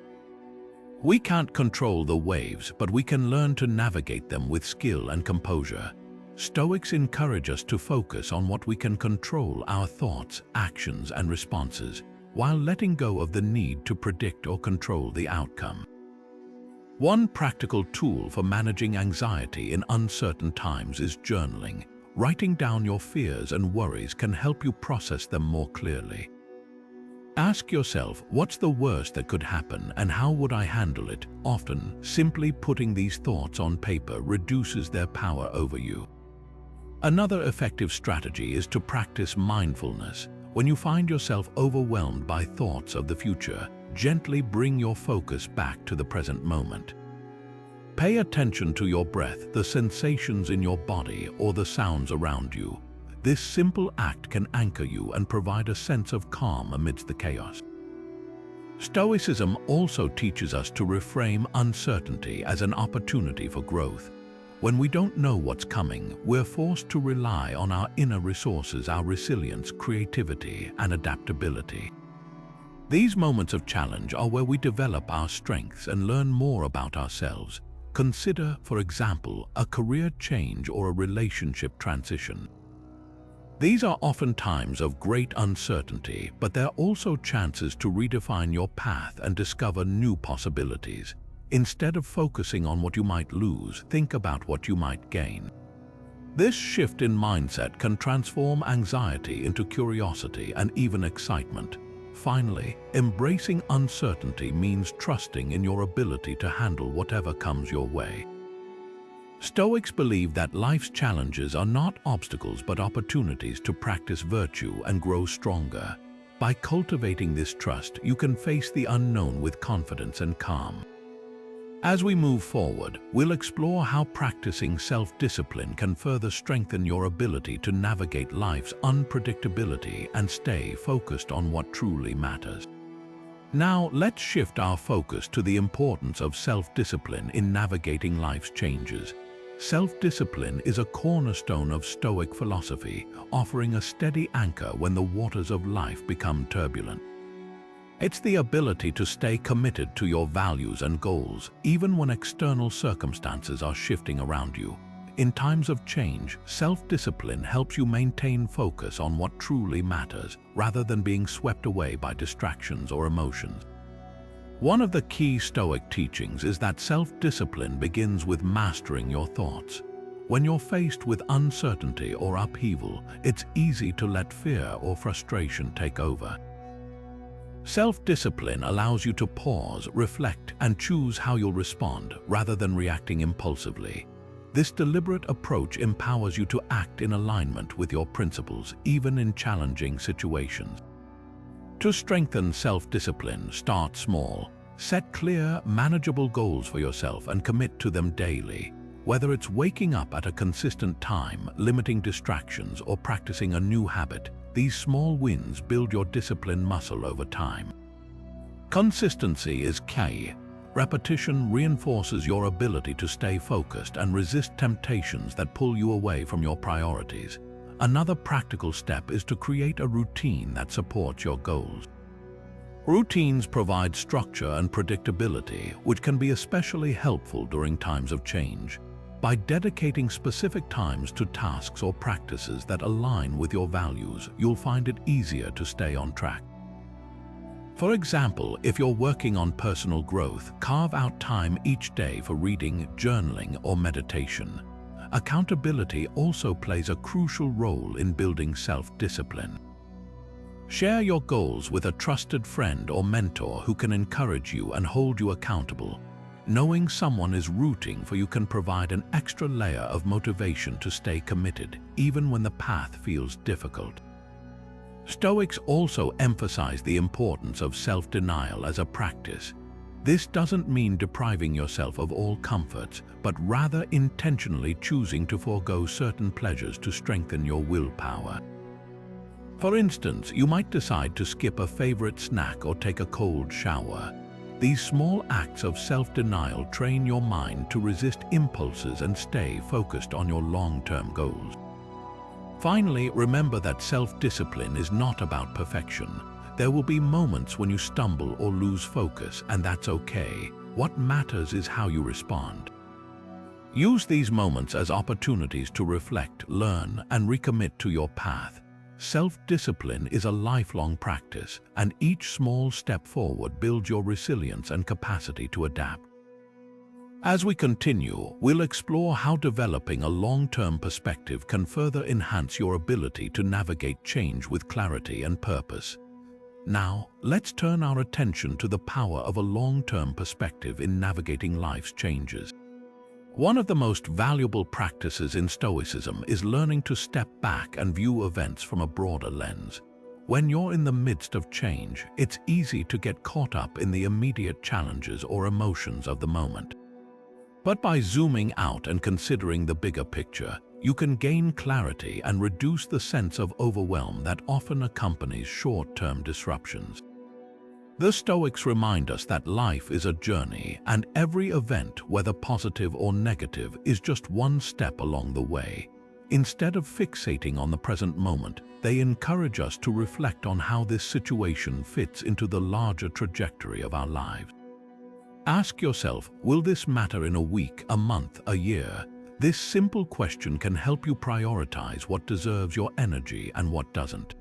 We can't control the waves, but we can learn to navigate them with skill and composure. Stoics encourage us to focus on what we can control: our thoughts, actions, and responses, while letting go of the need to predict or control the outcome. One practical tool for managing anxiety in uncertain times is journaling. Writing down your fears and worries can help you process them more clearly. Ask yourself, what's the worst that could happen and how would I handle it? Often, simply putting these thoughts on paper reduces their power over you. Another effective strategy is to practice mindfulness. When you find yourself overwhelmed by thoughts of the future, gently bring your focus back to the present moment. Pay attention to your breath, the sensations in your body, or the sounds around you. This simple act can anchor you and provide a sense of calm amidst the chaos. Stoicism also teaches us to reframe uncertainty as an opportunity for growth. When we don't know what's coming, we're forced to rely on our inner resources, our resilience, creativity, and adaptability. These moments of challenge are where we develop our strengths and learn more about ourselves. Consider, for example, a career change or a relationship transition. These are often times of great uncertainty, but they're also chances to redefine your path and discover new possibilities. Instead of focusing on what you might lose, think about what you might gain. This shift in mindset can transform anxiety into curiosity and even excitement. Finally, embracing uncertainty means trusting in your ability to handle whatever comes your way. Stoics believe that life's challenges are not obstacles but opportunities to practice virtue and grow stronger. By cultivating this trust, you can face the unknown with confidence and calm. As we move forward, we'll explore how practicing self-discipline can further strengthen your ability to navigate life's unpredictability and stay focused on what truly matters. Now, let's shift our focus to the importance of self-discipline in navigating life's changes. Self-discipline is a cornerstone of Stoic philosophy, offering a steady anchor when the waters of life become turbulent. It's the ability to stay committed to your values and goals, even when external circumstances are shifting around you. In times of change, self-discipline helps you maintain focus on what truly matters, rather than being swept away by distractions or emotions. One of the key Stoic teachings is that self-discipline begins with mastering your thoughts. When you're faced with uncertainty or upheaval, it's easy to let fear or frustration take over. Self-discipline allows you to pause, reflect, and choose how you'll respond, rather than reacting impulsively. This deliberate approach empowers you to act in alignment with your principles, even in challenging situations. To strengthen self-discipline, start small. Set clear, manageable goals for yourself and commit to them daily. Whether it's waking up at a consistent time, limiting distractions, or practicing a new habit, these small wins build your discipline muscle over time. Consistency is key. Repetition reinforces your ability to stay focused and resist temptations that pull you away from your priorities. Another practical step is to create a routine that supports your goals. Routines provide structure and predictability, which can be especially helpful during times of change. By dedicating specific times to tasks or practices that align with your values, you'll find it easier to stay on track. For example, if you're working on personal growth, carve out time each day for reading, journaling, or meditation. Accountability also plays a crucial role in building self-discipline. Share your goals with a trusted friend or mentor who can encourage you and hold you accountable. Knowing someone is rooting for you can provide an extra layer of motivation to stay committed, even when the path feels difficult. Stoics also emphasize the importance of self-denial as a practice. This doesn't mean depriving yourself of all comforts, but rather intentionally choosing to forego certain pleasures to strengthen your willpower. For instance, you might decide to skip a favorite snack or take a cold shower. These small acts of self-denial train your mind to resist impulses and stay focused on your long-term goals. Finally, remember that self-discipline is not about perfection. There will be moments when you stumble or lose focus, and that's okay. What matters is how you respond. Use these moments as opportunities to reflect, learn, and recommit to your path. Self-discipline is a lifelong practice, and each small step forward builds your resilience and capacity to adapt. As we continue, we'll explore how developing a long-term perspective can further enhance your ability to navigate change with clarity and purpose. Now, let's turn our attention to the power of a long-term perspective in navigating life's changes. One of the most valuable practices in Stoicism is learning to step back and view events from a broader lens. When you're in the midst of change, it's easy to get caught up in the immediate challenges or emotions of the moment. But by zooming out and considering the bigger picture, you can gain clarity and reduce the sense of overwhelm that often accompanies short-term disruptions. The Stoics remind us that life is a journey, and every event, whether positive or negative, is just one step along the way. Instead of fixating on the present moment, they encourage us to reflect on how this situation fits into the larger trajectory of our lives. Ask yourself, will this matter in a week, a month, a year? This simple question can help you prioritize what deserves your energy and what doesn't.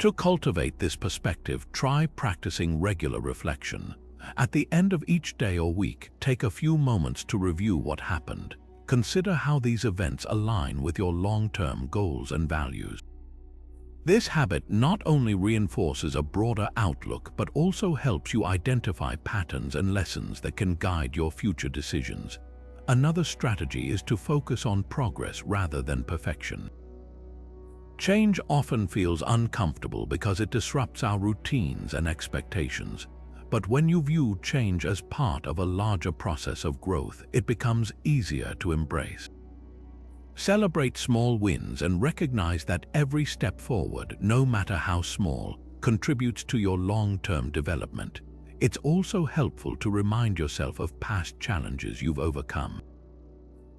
To cultivate this perspective, try practicing regular reflection. At the end of each day or week, take a few moments to review what happened. Consider how these events align with your long-term goals and values. This habit not only reinforces a broader outlook, but also helps you identify patterns and lessons that can guide your future decisions. Another strategy is to focus on progress rather than perfection. Change often feels uncomfortable because it disrupts our routines and expectations. but when you view change as part of a larger process of growth, it becomes easier to embrace. Celebrate small wins and recognize that every step forward, no matter how small, contributes to your long-term development. It's also helpful to remind yourself of past challenges you've overcome.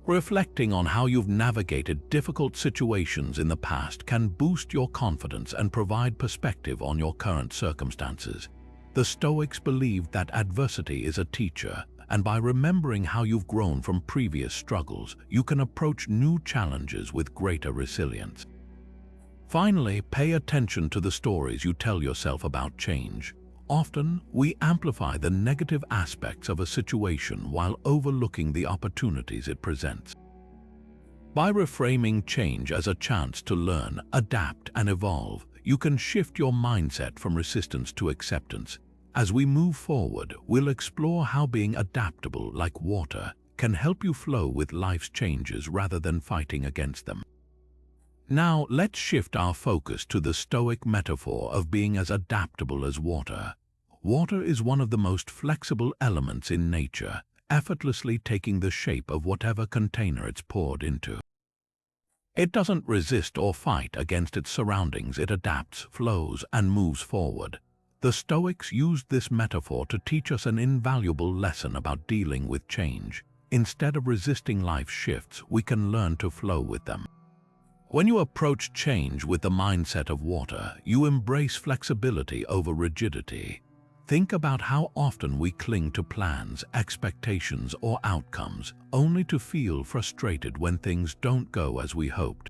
Reflecting on how you've navigated difficult situations in the past can boost your confidence and provide perspective on your current circumstances. The Stoics believed that adversity is a teacher, and by remembering how you've grown from previous struggles, you can approach new challenges with greater resilience. Finally, pay attention to the stories you tell yourself about change. Often, we amplify the negative aspects of a situation while overlooking the opportunities it presents. By reframing change as a chance to learn, adapt, and evolve, you can shift your mindset from resistance to acceptance. As we move forward, we'll explore how being adaptable, like water, can help you flow with life's changes rather than fighting against them. Now, let's shift our focus to the Stoic metaphor of being as adaptable as water. Water is one of the most flexible elements in nature, effortlessly taking the shape of whatever container it's poured into. It doesn't resist or fight against its surroundings. It adapts, flows, and moves forward. The Stoics used this metaphor to teach us an invaluable lesson about dealing with change. Instead of resisting life's shifts, we can learn to flow with them. When you approach change with the mindset of water, you embrace flexibility over rigidity. Think about how often we cling to plans, expectations, or outcomes, only to feel frustrated when things don't go as we hoped.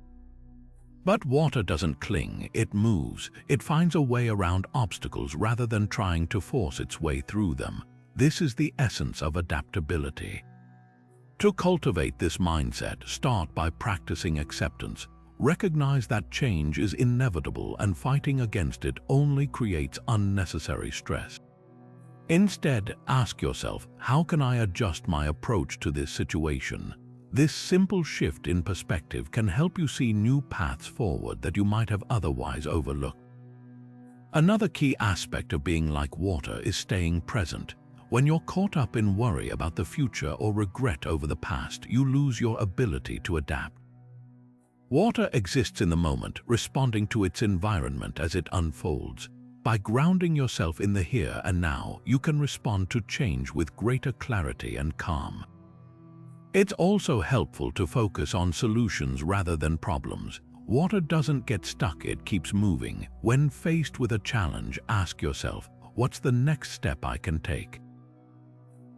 But water doesn't cling, it moves. It finds a way around obstacles rather than trying to force its way through them. This is the essence of adaptability. To cultivate this mindset, start by practicing acceptance. Recognize that change is inevitable and fighting against it only creates unnecessary stress. Instead, ask yourself, how can I adjust my approach to this situation? This simple shift in perspective can help you see new paths forward that you might have otherwise overlooked. Another key aspect of being like water is staying present. When you're caught up in worry about the future or regret over the past, you lose your ability to adapt. Water exists in the moment, responding to its environment as it unfolds. By grounding yourself in the here and now, you can respond to change with greater clarity and calm. It's also helpful to focus on solutions rather than problems. Water doesn't get stuck, it keeps moving. When faced with a challenge, ask yourself, what's the next step I can take?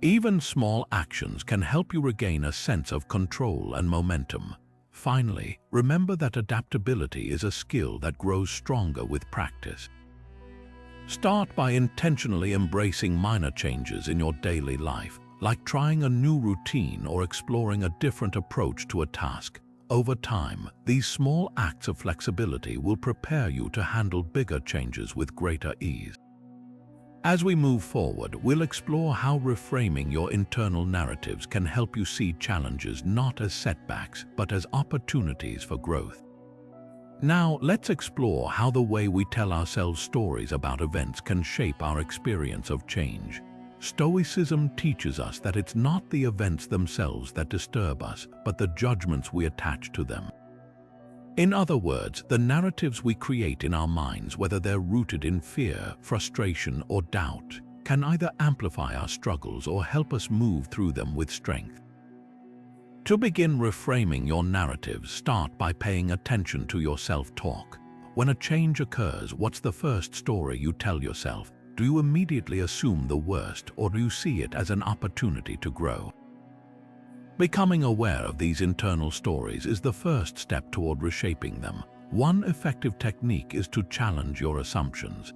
Even small actions can help you regain a sense of control and momentum. Finally, remember that adaptability is a skill that grows stronger with practice. Start by intentionally embracing minor changes in your daily life, like trying a new routine or exploring a different approach to a task. Over time, these small acts of flexibility will prepare you to handle bigger changes with greater ease. As we move forward, we'll explore how reframing your internal narratives can help you see challenges not as setbacks, but as opportunities for growth. Now, let's explore how the way we tell ourselves stories about events can shape our experience of change. Stoicism teaches us that it's not the events themselves that disturb us, but the judgments we attach to them. In other words, the narratives we create in our minds, whether they're rooted in fear, frustration, or doubt, can either amplify our struggles or help us move through them with strength. To begin reframing your narratives, start by paying attention to your self-talk. When a change occurs, what's the first story you tell yourself? Do you immediately assume the worst, or do you see it as an opportunity to grow? Becoming aware of these internal stories is the first step toward reshaping them. One effective technique is to challenge your assumptions.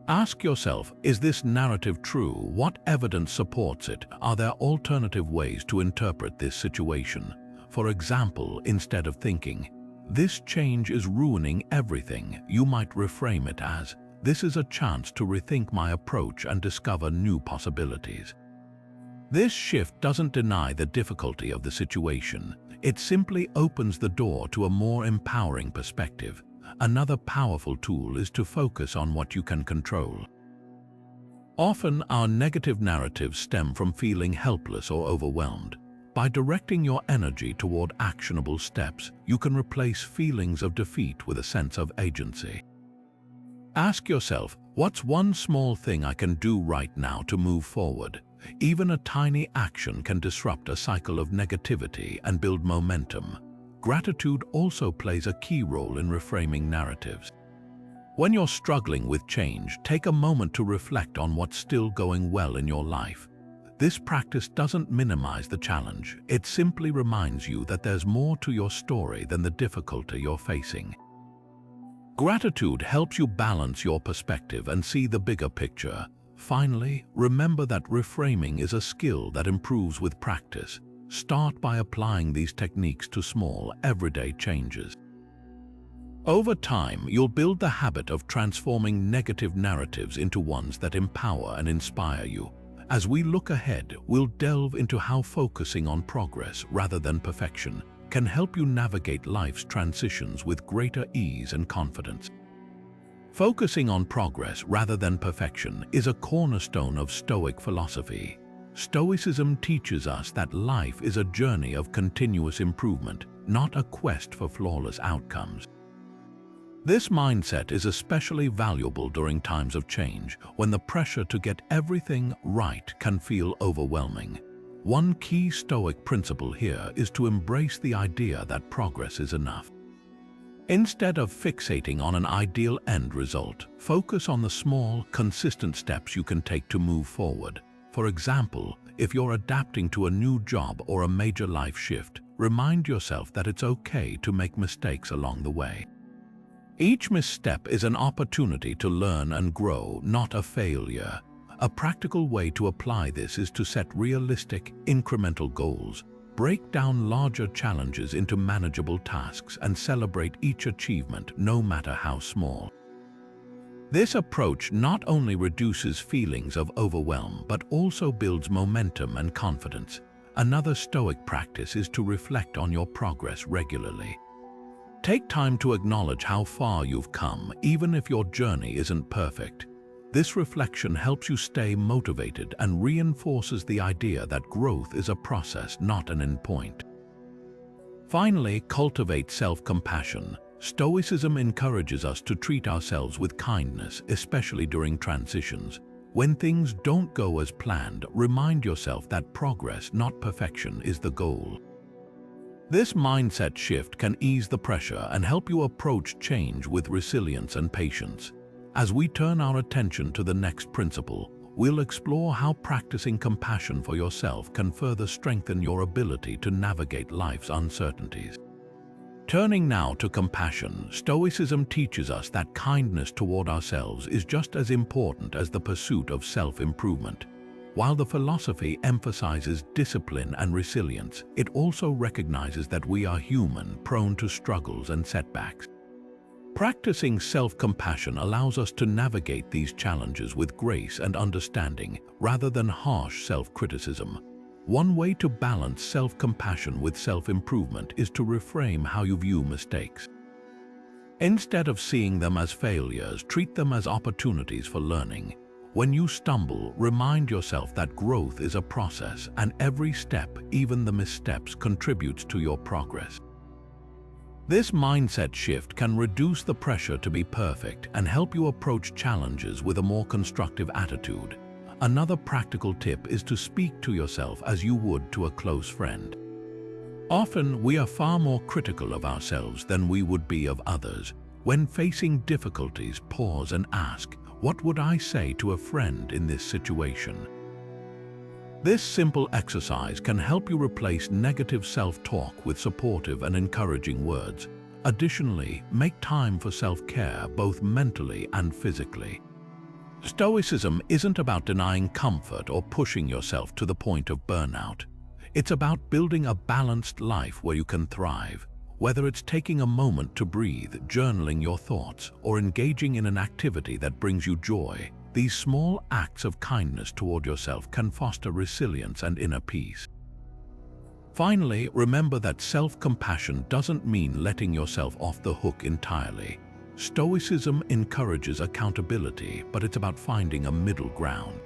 Ask yourself, is this narrative true? What evidence supports it? Are there alternative ways to interpret this situation? For example, instead of thinking, this change is ruining everything, you might reframe it as, this is a chance to rethink my approach and discover new possibilities. This shift doesn't deny the difficulty of the situation. It simply opens the door to a more empowering perspective. Another powerful tool is to focus on what you can control. Often, our negative narratives stem from feeling helpless or overwhelmed. By directing your energy toward actionable steps, you can replace feelings of defeat with a sense of agency. Ask yourself, what's one small thing I can do right now to move forward? Even a tiny action can disrupt a cycle of negativity and build momentum. Gratitude also plays a key role in reframing narratives. When you're struggling with change, take a moment to reflect on what's still going well in your life. This practice doesn't minimize the challenge. It simply reminds you that there's more to your story than the difficulty you're facing. Gratitude helps you balance your perspective and see the bigger picture. Finally, remember that reframing is a skill that improves with practice. Start by applying these techniques to small, everyday changes. Over time, you'll build the habit of transforming negative narratives into ones that empower and inspire you. As we look ahead, we'll delve into how focusing on progress rather than perfection can help you navigate life's transitions with greater ease and confidence. Focusing on progress rather than perfection is a cornerstone of Stoic philosophy. Stoicism teaches us that life is a journey of continuous improvement, not a quest for flawless outcomes. This mindset is especially valuable during times of change, when the pressure to get everything right can feel overwhelming. One key Stoic principle here is to embrace the idea that progress is enough. Instead of fixating on an ideal end result, focus on the small, consistent steps you can take to move forward. For example, if you're adapting to a new job or a major life shift, remind yourself that it's okay to make mistakes along the way. Each misstep is an opportunity to learn and grow, not a failure. A practical way to apply this is to set realistic, incremental goals. Break down larger challenges into manageable tasks and celebrate each achievement, no matter how small. This approach not only reduces feelings of overwhelm, but also builds momentum and confidence. Another Stoic practice is to reflect on your progress regularly. Take time to acknowledge how far you've come, even if your journey isn't perfect. This reflection helps you stay motivated and reinforces the idea that growth is a process, not an endpoint. Finally, cultivate self-compassion. Stoicism encourages us to treat ourselves with kindness, especially during transitions. When things don't go as planned, remind yourself that progress, not perfection, is the goal. This mindset shift can ease the pressure and help you approach change with resilience and patience. As we turn our attention to the next principle, we'll explore how practicing compassion for yourself can further strengthen your ability to navigate life's uncertainties. Turning now to compassion, Stoicism teaches us that kindness toward ourselves is just as important as the pursuit of self-improvement. While the philosophy emphasizes discipline and resilience, it also recognizes that we are human, prone to struggles and setbacks. Practicing self-compassion allows us to navigate these challenges with grace and understanding, rather than harsh self-criticism. One way to balance self-compassion with self-improvement is to reframe how you view mistakes. Instead of seeing them as failures, treat them as opportunities for learning. When you stumble, remind yourself that growth is a process, and every step, even the missteps, contributes to your progress. This mindset shift can reduce the pressure to be perfect and help you approach challenges with a more constructive attitude. Another practical tip is to speak to yourself as you would to a close friend. Often, we are far more critical of ourselves than we would be of others. When facing difficulties, pause and ask, "What would I say to a friend in this situation?" This simple exercise can help you replace negative self-talk with supportive and encouraging words. Additionally, make time for self-care both mentally and physically. Stoicism isn't about denying comfort or pushing yourself to the point of burnout. It's about building a balanced life where you can thrive. Whether it's taking a moment to breathe, journaling your thoughts, or engaging in an activity that brings you joy, these small acts of kindness toward yourself can foster resilience and inner peace. Finally, remember that self-compassion doesn't mean letting yourself off the hook entirely. Stoicism encourages accountability, but it's about finding a middle ground.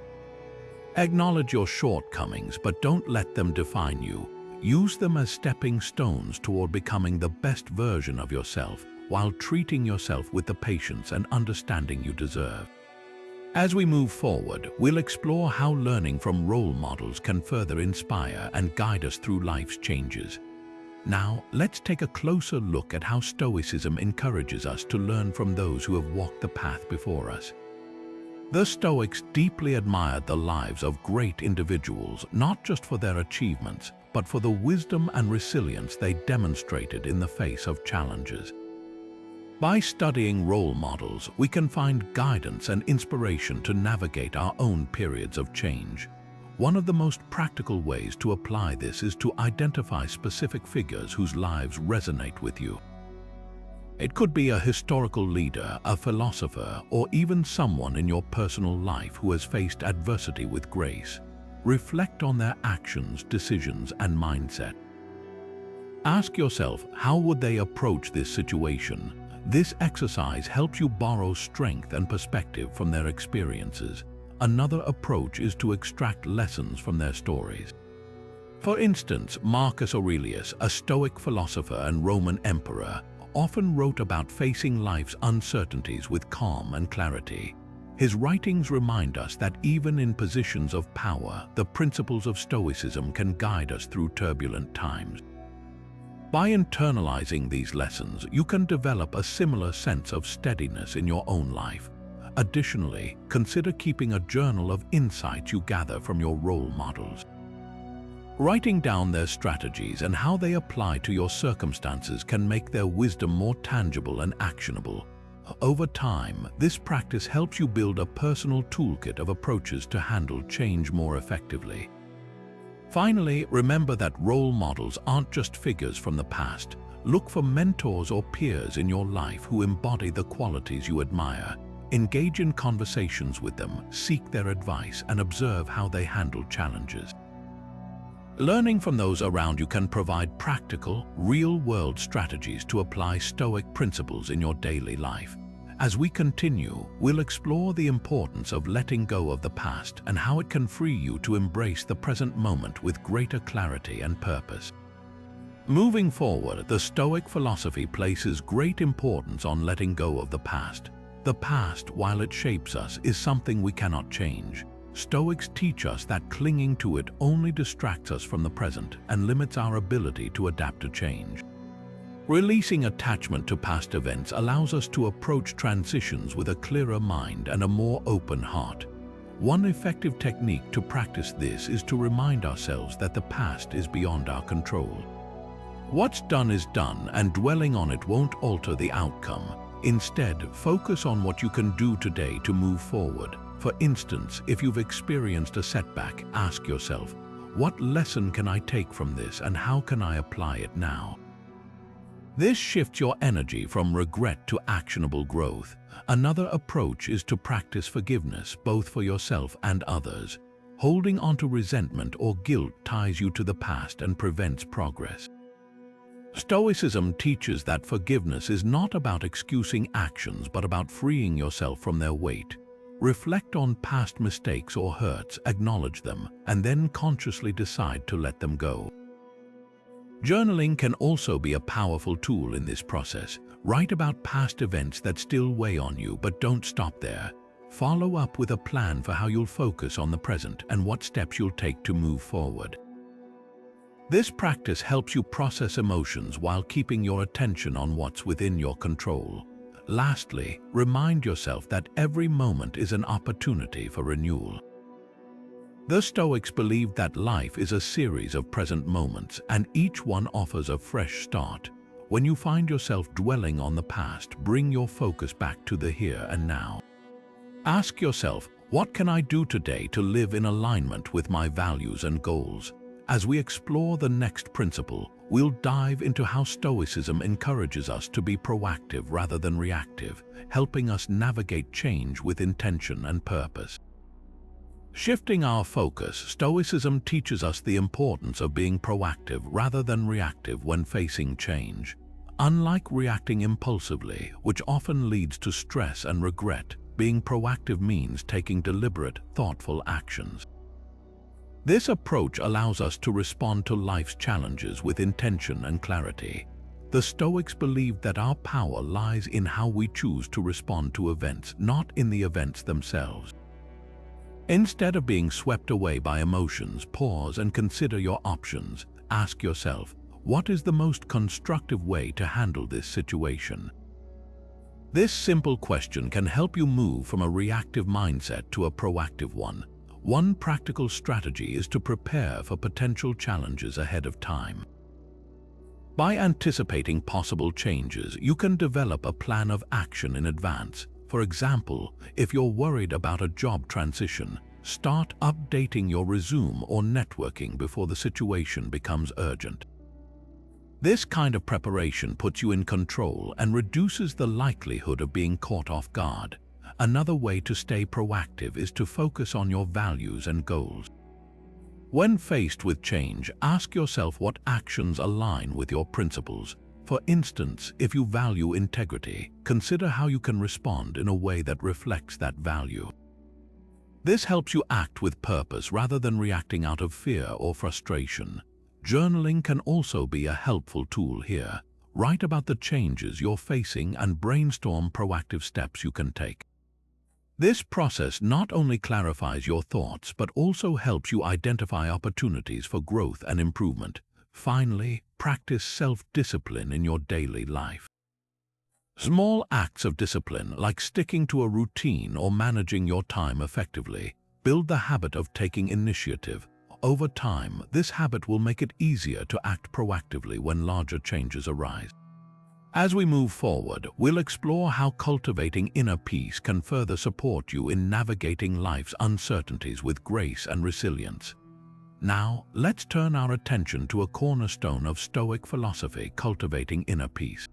Acknowledge your shortcomings, but don't let them define you. Use them as stepping stones toward becoming the best version of yourself, while treating yourself with the patience and understanding you deserve. As we move forward, we'll explore how learning from role models can further inspire and guide us through life's changes. Now, let's take a closer look at how Stoicism encourages us to learn from those who have walked the path before us. The Stoics deeply admired the lives of great individuals, not just for their achievements, but for the wisdom and resilience they demonstrated in the face of challenges. By studying role models, we can find guidance and inspiration to navigate our own periods of change. One of the most practical ways to apply this is to identify specific figures whose lives resonate with you. It could be a historical leader, a philosopher, or even someone in your personal life who has faced adversity with grace. Reflect on their actions, decisions, and mindset. Ask yourself, how would they approach this situation? This exercise helps you borrow strength and perspective from their experiences. Another approach is to extract lessons from their stories. For instance, Marcus Aurelius, a Stoic philosopher and Roman emperor, often wrote about facing life's uncertainties with calm and clarity. His writings remind us that even in positions of power, the principles of Stoicism can guide us through turbulent times. By internalizing these lessons, you can develop a similar sense of steadiness in your own life. Additionally, consider keeping a journal of insights you gather from your role models. Writing down their strategies and how they apply to your circumstances can make their wisdom more tangible and actionable. Over time, this practice helps you build a personal toolkit of approaches to handle change more effectively. Finally, remember that role models aren't just figures from the past. Look for mentors or peers in your life who embody the qualities you admire. Engage in conversations with them, seek their advice, and observe how they handle challenges. Learning from those around you can provide practical, real-world strategies to apply Stoic principles in your daily life. As we continue, we'll explore the importance of letting go of the past and how it can free you to embrace the present moment with greater clarity and purpose. Moving forward, the Stoic philosophy places great importance on letting go of the past. The past, while it shapes us, is something we cannot change. Stoics teach us that clinging to it only distracts us from the present and limits our ability to adapt to change. Releasing attachment to past events allows us to approach transitions with a clearer mind and a more open heart. One effective technique to practice this is to remind ourselves that the past is beyond our control. What's done is done, and dwelling on it won't alter the outcome. Instead, focus on what you can do today to move forward. For instance, if you've experienced a setback, ask yourself, what lesson can I take from this and how can I apply it now? This shifts your energy from regret to actionable growth. Another approach is to practice forgiveness, both for yourself and others. Holding onto resentment or guilt ties you to the past and prevents progress. Stoicism teaches that forgiveness is not about excusing actions but about freeing yourself from their weight. Reflect on past mistakes or hurts, acknowledge them, and then consciously decide to let them go. Journaling can also be a powerful tool in this process. Write about past events that still weigh on you, but don't stop there. Follow up with a plan for how you'll focus on the present and what steps you'll take to move forward. This practice helps you process emotions while keeping your attention on what's within your control. Lastly, remind yourself that every moment is an opportunity for renewal. The Stoics believed that life is a series of present moments, and each one offers a fresh start. When you find yourself dwelling on the past, bring your focus back to the here and now. Ask yourself, what can I do today to live in alignment with my values and goals? As we explore the next principle, we'll dive into how Stoicism encourages us to be proactive rather than reactive, helping us navigate change with intention and purpose. Shifting our focus, Stoicism teaches us the importance of being proactive rather than reactive when facing change. Unlike reacting impulsively, which often leads to stress and regret, being proactive means taking deliberate, thoughtful actions. This approach allows us to respond to life's challenges with intention and clarity. The Stoics believed that our power lies in how we choose to respond to events, not in the events themselves. Instead of being swept away by emotions, pause and consider your options. Ask yourself, what is the most constructive way to handle this situation? This simple question can help you move from a reactive mindset to a proactive one. One practical strategy is to prepare for potential challenges ahead of time. By anticipating possible changes, you can develop a plan of action in advance. For example, if you're worried about a job transition, start updating your resume or networking before the situation becomes urgent. This kind of preparation puts you in control and reduces the likelihood of being caught off guard. Another way to stay proactive is to focus on your values and goals. When faced with change, ask yourself what actions align with your principles. For instance, if you value integrity, consider how you can respond in a way that reflects that value. This helps you act with purpose rather than reacting out of fear or frustration. Journaling can also be a helpful tool here. Write about the changes you're facing and brainstorm proactive steps you can take. This process not only clarifies your thoughts but also helps you identify opportunities for growth and improvement. Finally, practice self-discipline in your daily life. Small acts of discipline, like sticking to a routine or managing your time effectively, build the habit of taking initiative. Over time, this habit will make it easier to act proactively when larger changes arise. As we move forward, we'll explore how cultivating inner peace can further support you in navigating life's uncertainties with grace and resilience. Now, let's turn our attention to a cornerstone of Stoic philosophy, cultivating inner peace.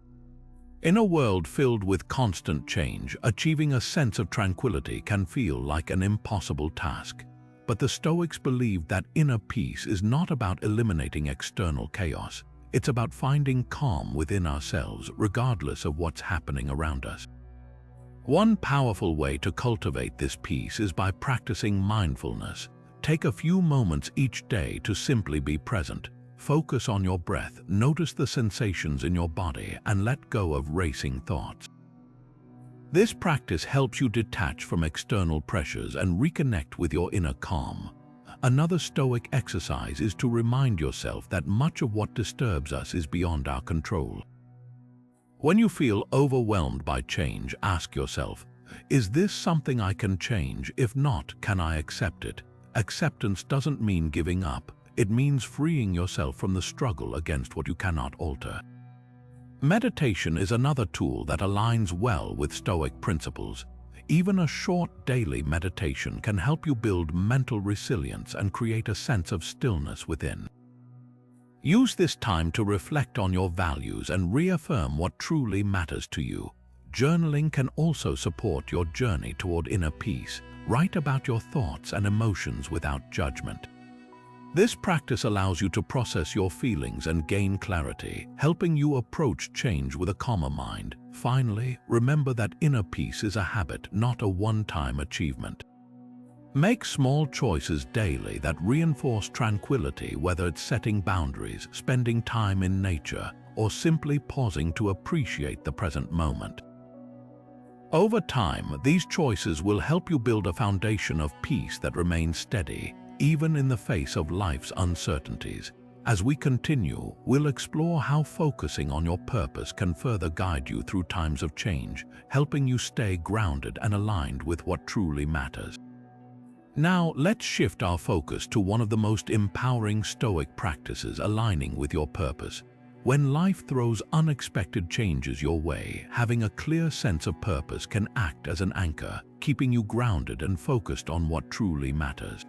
In a world filled with constant change, achieving a sense of tranquility can feel like an impossible task. But the Stoics believed that inner peace is not about eliminating external chaos. It's about finding calm within ourselves, regardless of what's happening around us. One powerful way to cultivate this peace is by practicing mindfulness. Take a few moments each day to simply be present. Focus on your breath, notice the sensations in your body, and let go of racing thoughts. This practice helps you detach from external pressures and reconnect with your inner calm. Another Stoic exercise is to remind yourself that much of what disturbs us is beyond our control. When you feel overwhelmed by change, ask yourself, is this something I can change? If not, can I accept it? Acceptance doesn't mean giving up. It means freeing yourself from the struggle against what you cannot alter. Meditation is another tool that aligns well with Stoic principles. Even a short daily meditation can help you build mental resilience and create a sense of stillness within. Use this time to reflect on your values and reaffirm what truly matters to you. Journaling can also support your journey toward inner peace. Write about your thoughts and emotions without judgment. This practice allows you to process your feelings and gain clarity, helping you approach change with a calmer mind. Finally, remember that inner peace is a habit, not a one-time achievement. Make small choices daily that reinforce tranquility, whether it's setting boundaries, spending time in nature, or simply pausing to appreciate the present moment. Over time, these choices will help you build a foundation of peace that remains steady, even in the face of life's uncertainties. As we continue, we'll explore how focusing on your purpose can further guide you through times of change, helping you stay grounded and aligned with what truly matters. Now, let's shift our focus to one of the most empowering Stoic practices, aligning with your purpose. When life throws unexpected changes your way, having a clear sense of purpose can act as an anchor, keeping you grounded and focused on what truly matters.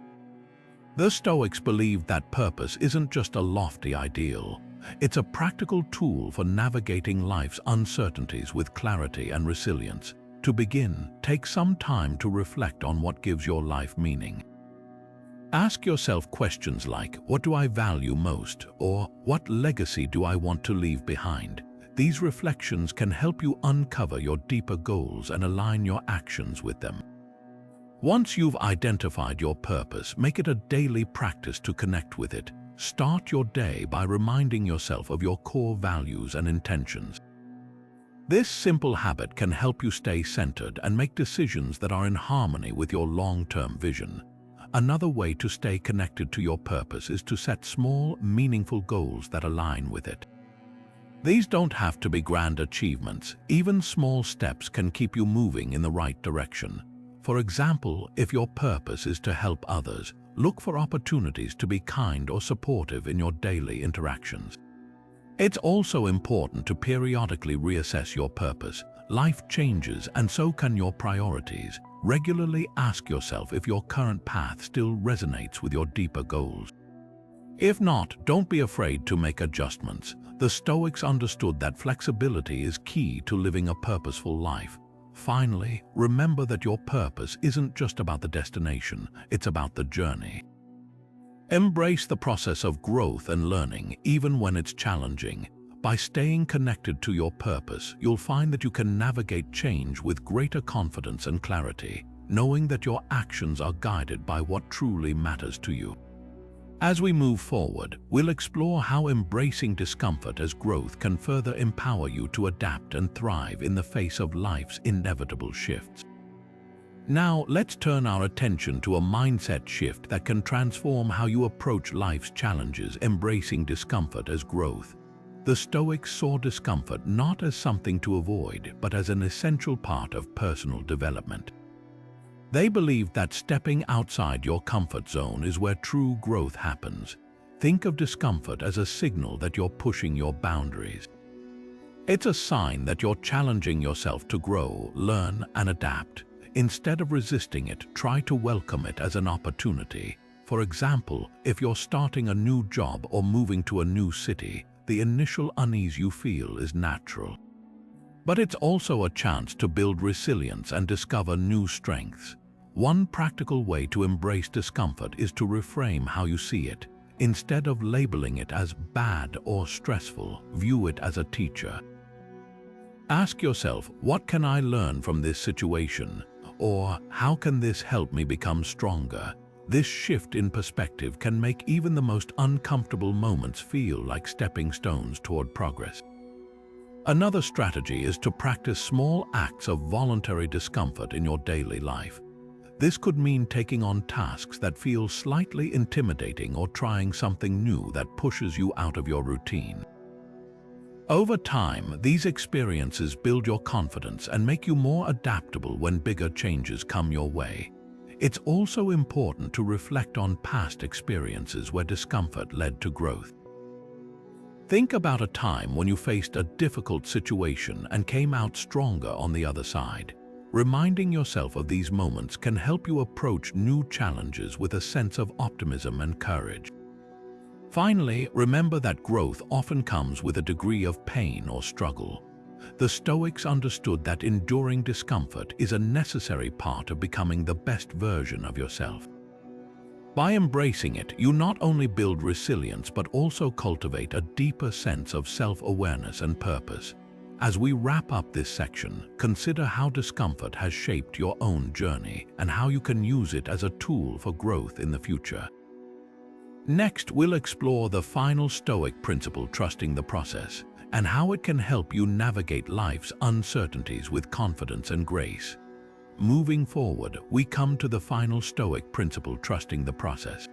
The Stoics believed that purpose isn't just a lofty ideal. It's a practical tool for navigating life's uncertainties with clarity and resilience. To begin, take some time to reflect on what gives your life meaning. Ask yourself questions like, what do I value most? Or, what legacy do I want to leave behind? These reflections can help you uncover your deeper goals and align your actions with them. Once you've identified your purpose, make it a daily practice to connect with it. Start your day by reminding yourself of your core values and intentions. This simple habit can help you stay centered and make decisions that are in harmony with your long-term vision. Another way to stay connected to your purpose is to set small, meaningful goals that align with it. These don't have to be grand achievements. Even small steps can keep you moving in the right direction. For example, if your purpose is to help others, look for opportunities to be kind or supportive in your daily interactions. It's also important to periodically reassess your purpose. Life changes, and so can your priorities. Regularly ask yourself if your current path still resonates with your deeper goals. If not, don't be afraid to make adjustments. The Stoics understood that flexibility is key to living a purposeful life. Finally, remember that your purpose isn't just about the destination, it's about the journey. Embrace the process of growth and learning, even when it's challenging. By staying connected to your purpose, you'll find that you can navigate change with greater confidence and clarity, knowing that your actions are guided by what truly matters to you. As we move forward, we'll explore how embracing discomfort as growth can further empower you to adapt and thrive in the face of life's inevitable shifts. Now, let's turn our attention to a mindset shift that can transform how you approach life's challenges, embracing discomfort as growth. The Stoics saw discomfort not as something to avoid, but as an essential part of personal development. They believed that stepping outside your comfort zone is where true growth happens. Think of discomfort as a signal that you're pushing your boundaries. It's a sign that you're challenging yourself to grow, learn, and adapt. Instead of resisting it, try to welcome it as an opportunity. For example, if you're starting a new job or moving to a new city, the initial unease you feel is natural. But it's also a chance to build resilience and discover new strengths. One practical way to embrace discomfort is to reframe how you see it. Instead of labeling it as bad or stressful, view it as a teacher. Ask yourself, what can I learn from this situation? Or how can this help me become stronger? This shift in perspective can make even the most uncomfortable moments feel like stepping stones toward progress. Another strategy is to practice small acts of voluntary discomfort in your daily life. This could mean taking on tasks that feel slightly intimidating or trying something new that pushes you out of your routine. Over time, these experiences build your confidence and make you more adaptable when bigger changes come your way. It's also important to reflect on past experiences where discomfort led to growth. Think about a time when you faced a difficult situation and came out stronger on the other side. Reminding yourself of these moments can help you approach new challenges with a sense of optimism and courage. Finally, remember that growth often comes with a degree of pain or struggle. The Stoics understood that enduring discomfort is a necessary part of becoming the best version of yourself. By embracing it, you not only build resilience but also cultivate a deeper sense of self-awareness and purpose. As we wrap up this section, consider how discomfort has shaped your own journey and how you can use it as a tool for growth in the future. Next, we'll explore the final Stoic principle, trusting the process, and how it can help you navigate life's uncertainties with confidence and grace. Moving forward, we come to the final Stoic principle, trusting the process.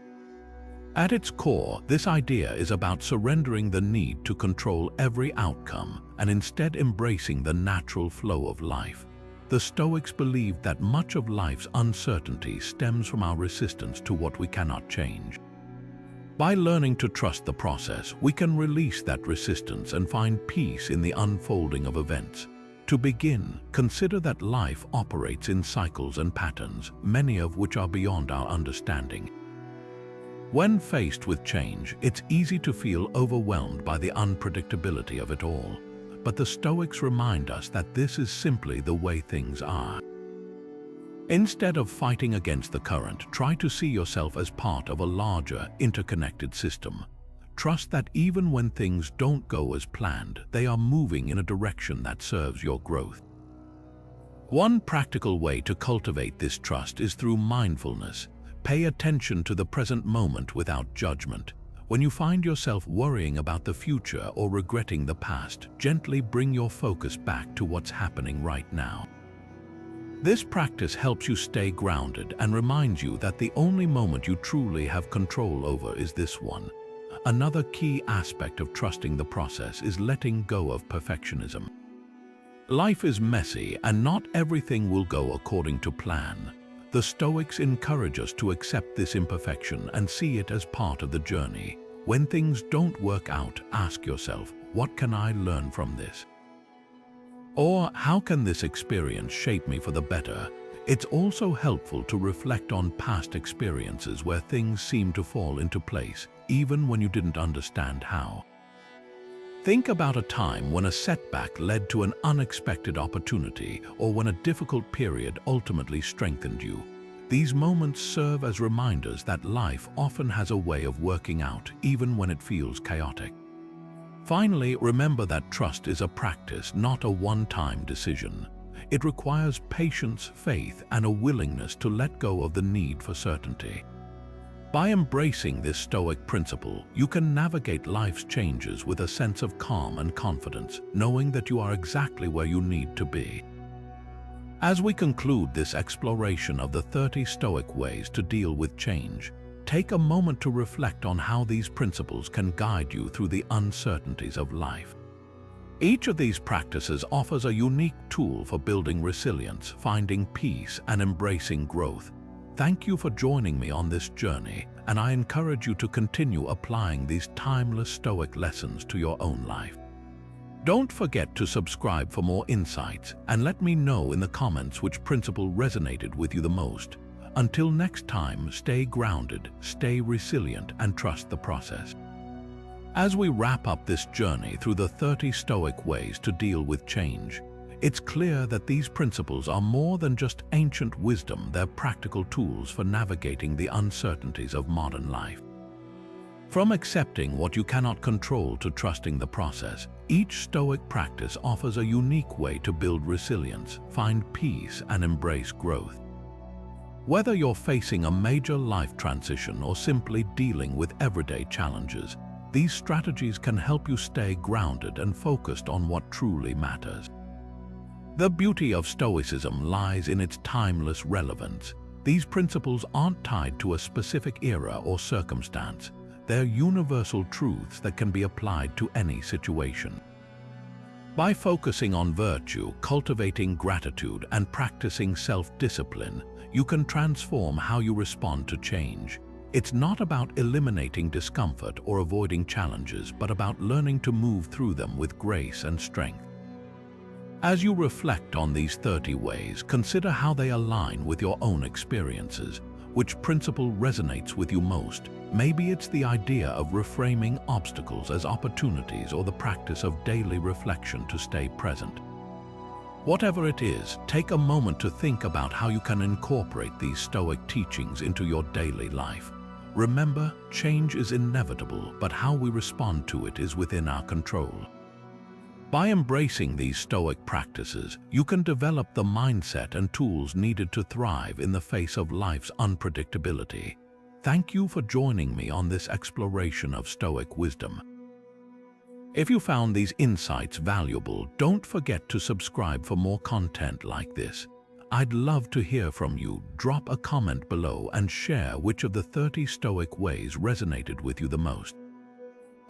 At its core, this idea is about surrendering the need to control every outcome and instead embracing the natural flow of life. The Stoics believed that much of life's uncertainty stems from our resistance to what we cannot change. By learning to trust the process, we can release that resistance and find peace in the unfolding of events. To begin, consider that life operates in cycles and patterns, many of which are beyond our understanding. When faced with change, it's easy to feel overwhelmed by the unpredictability of it all. But the Stoics remind us that this is simply the way things are. Instead of fighting against the current, try to see yourself as part of a larger, interconnected system. Trust that even when things don't go as planned, they are moving in a direction that serves your growth. One practical way to cultivate this trust is through mindfulness. Pay attention to the present moment without judgment. When you find yourself worrying about the future or regretting the past, gently bring your focus back to what's happening right now. This practice helps you stay grounded and reminds you that the only moment you truly have control over is this one. Another key aspect of trusting the process is letting go of perfectionism. Life is messy and not everything will go according to plan. The Stoics encourage us to accept this imperfection and see it as part of the journey. When things don't work out, ask yourself, what can I learn from this? Or how can this experience shape me for the better? It's also helpful to reflect on past experiences where things seem to fall into place, even when you didn't understand how. Think about a time when a setback led to an unexpected opportunity or when a difficult period ultimately strengthened you. These moments serve as reminders that life often has a way of working out, even when it feels chaotic. Finally, remember that trust is a practice, not a one-time decision. It requires patience, faith, and a willingness to let go of the need for certainty. By embracing this Stoic principle, you can navigate life's changes with a sense of calm and confidence, knowing that you are exactly where you need to be. As we conclude this exploration of the 30 Stoic ways to deal with change, take a moment to reflect on how these principles can guide you through the uncertainties of life. Each of these practices offers a unique tool for building resilience, finding peace, and embracing growth. Thank you for joining me on this journey, and I encourage you to continue applying these timeless Stoic lessons to your own life. Don't forget to subscribe for more insights, and let me know in the comments which principle resonated with you the most. Until next time, stay grounded, stay resilient, and trust the process. As we wrap up this journey through the 30 Stoic ways to deal with change, it's clear that these principles are more than just ancient wisdom, they're practical tools for navigating the uncertainties of modern life. From accepting what you cannot control to trusting the process, each Stoic practice offers a unique way to build resilience, find peace, and embrace growth. Whether you're facing a major life transition or simply dealing with everyday challenges, these strategies can help you stay grounded and focused on what truly matters. The beauty of Stoicism lies in its timeless relevance. These principles aren't tied to a specific era or circumstance. They're universal truths that can be applied to any situation. By focusing on virtue, cultivating gratitude, and practicing self-discipline, you can transform how you respond to change. It's not about eliminating discomfort or avoiding challenges, but about learning to move through them with grace and strength. As you reflect on these 30 ways, consider how they align with your own experiences. Which principle resonates with you most? Maybe it's the idea of reframing obstacles as opportunities or the practice of daily reflection to stay present. Whatever it is, take a moment to think about how you can incorporate these Stoic teachings into your daily life. Remember, change is inevitable, but how we respond to it is within our control. By embracing these Stoic practices, you can develop the mindset and tools needed to thrive in the face of life's unpredictability. Thank you for joining me on this exploration of Stoic wisdom. If you found these insights valuable, don't forget to subscribe for more content like this. I'd love to hear from you. Drop a comment below and share which of the 30 Stoic ways resonated with you the most.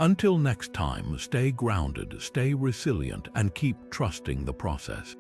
Until next time, stay grounded, stay resilient, and keep trusting the process.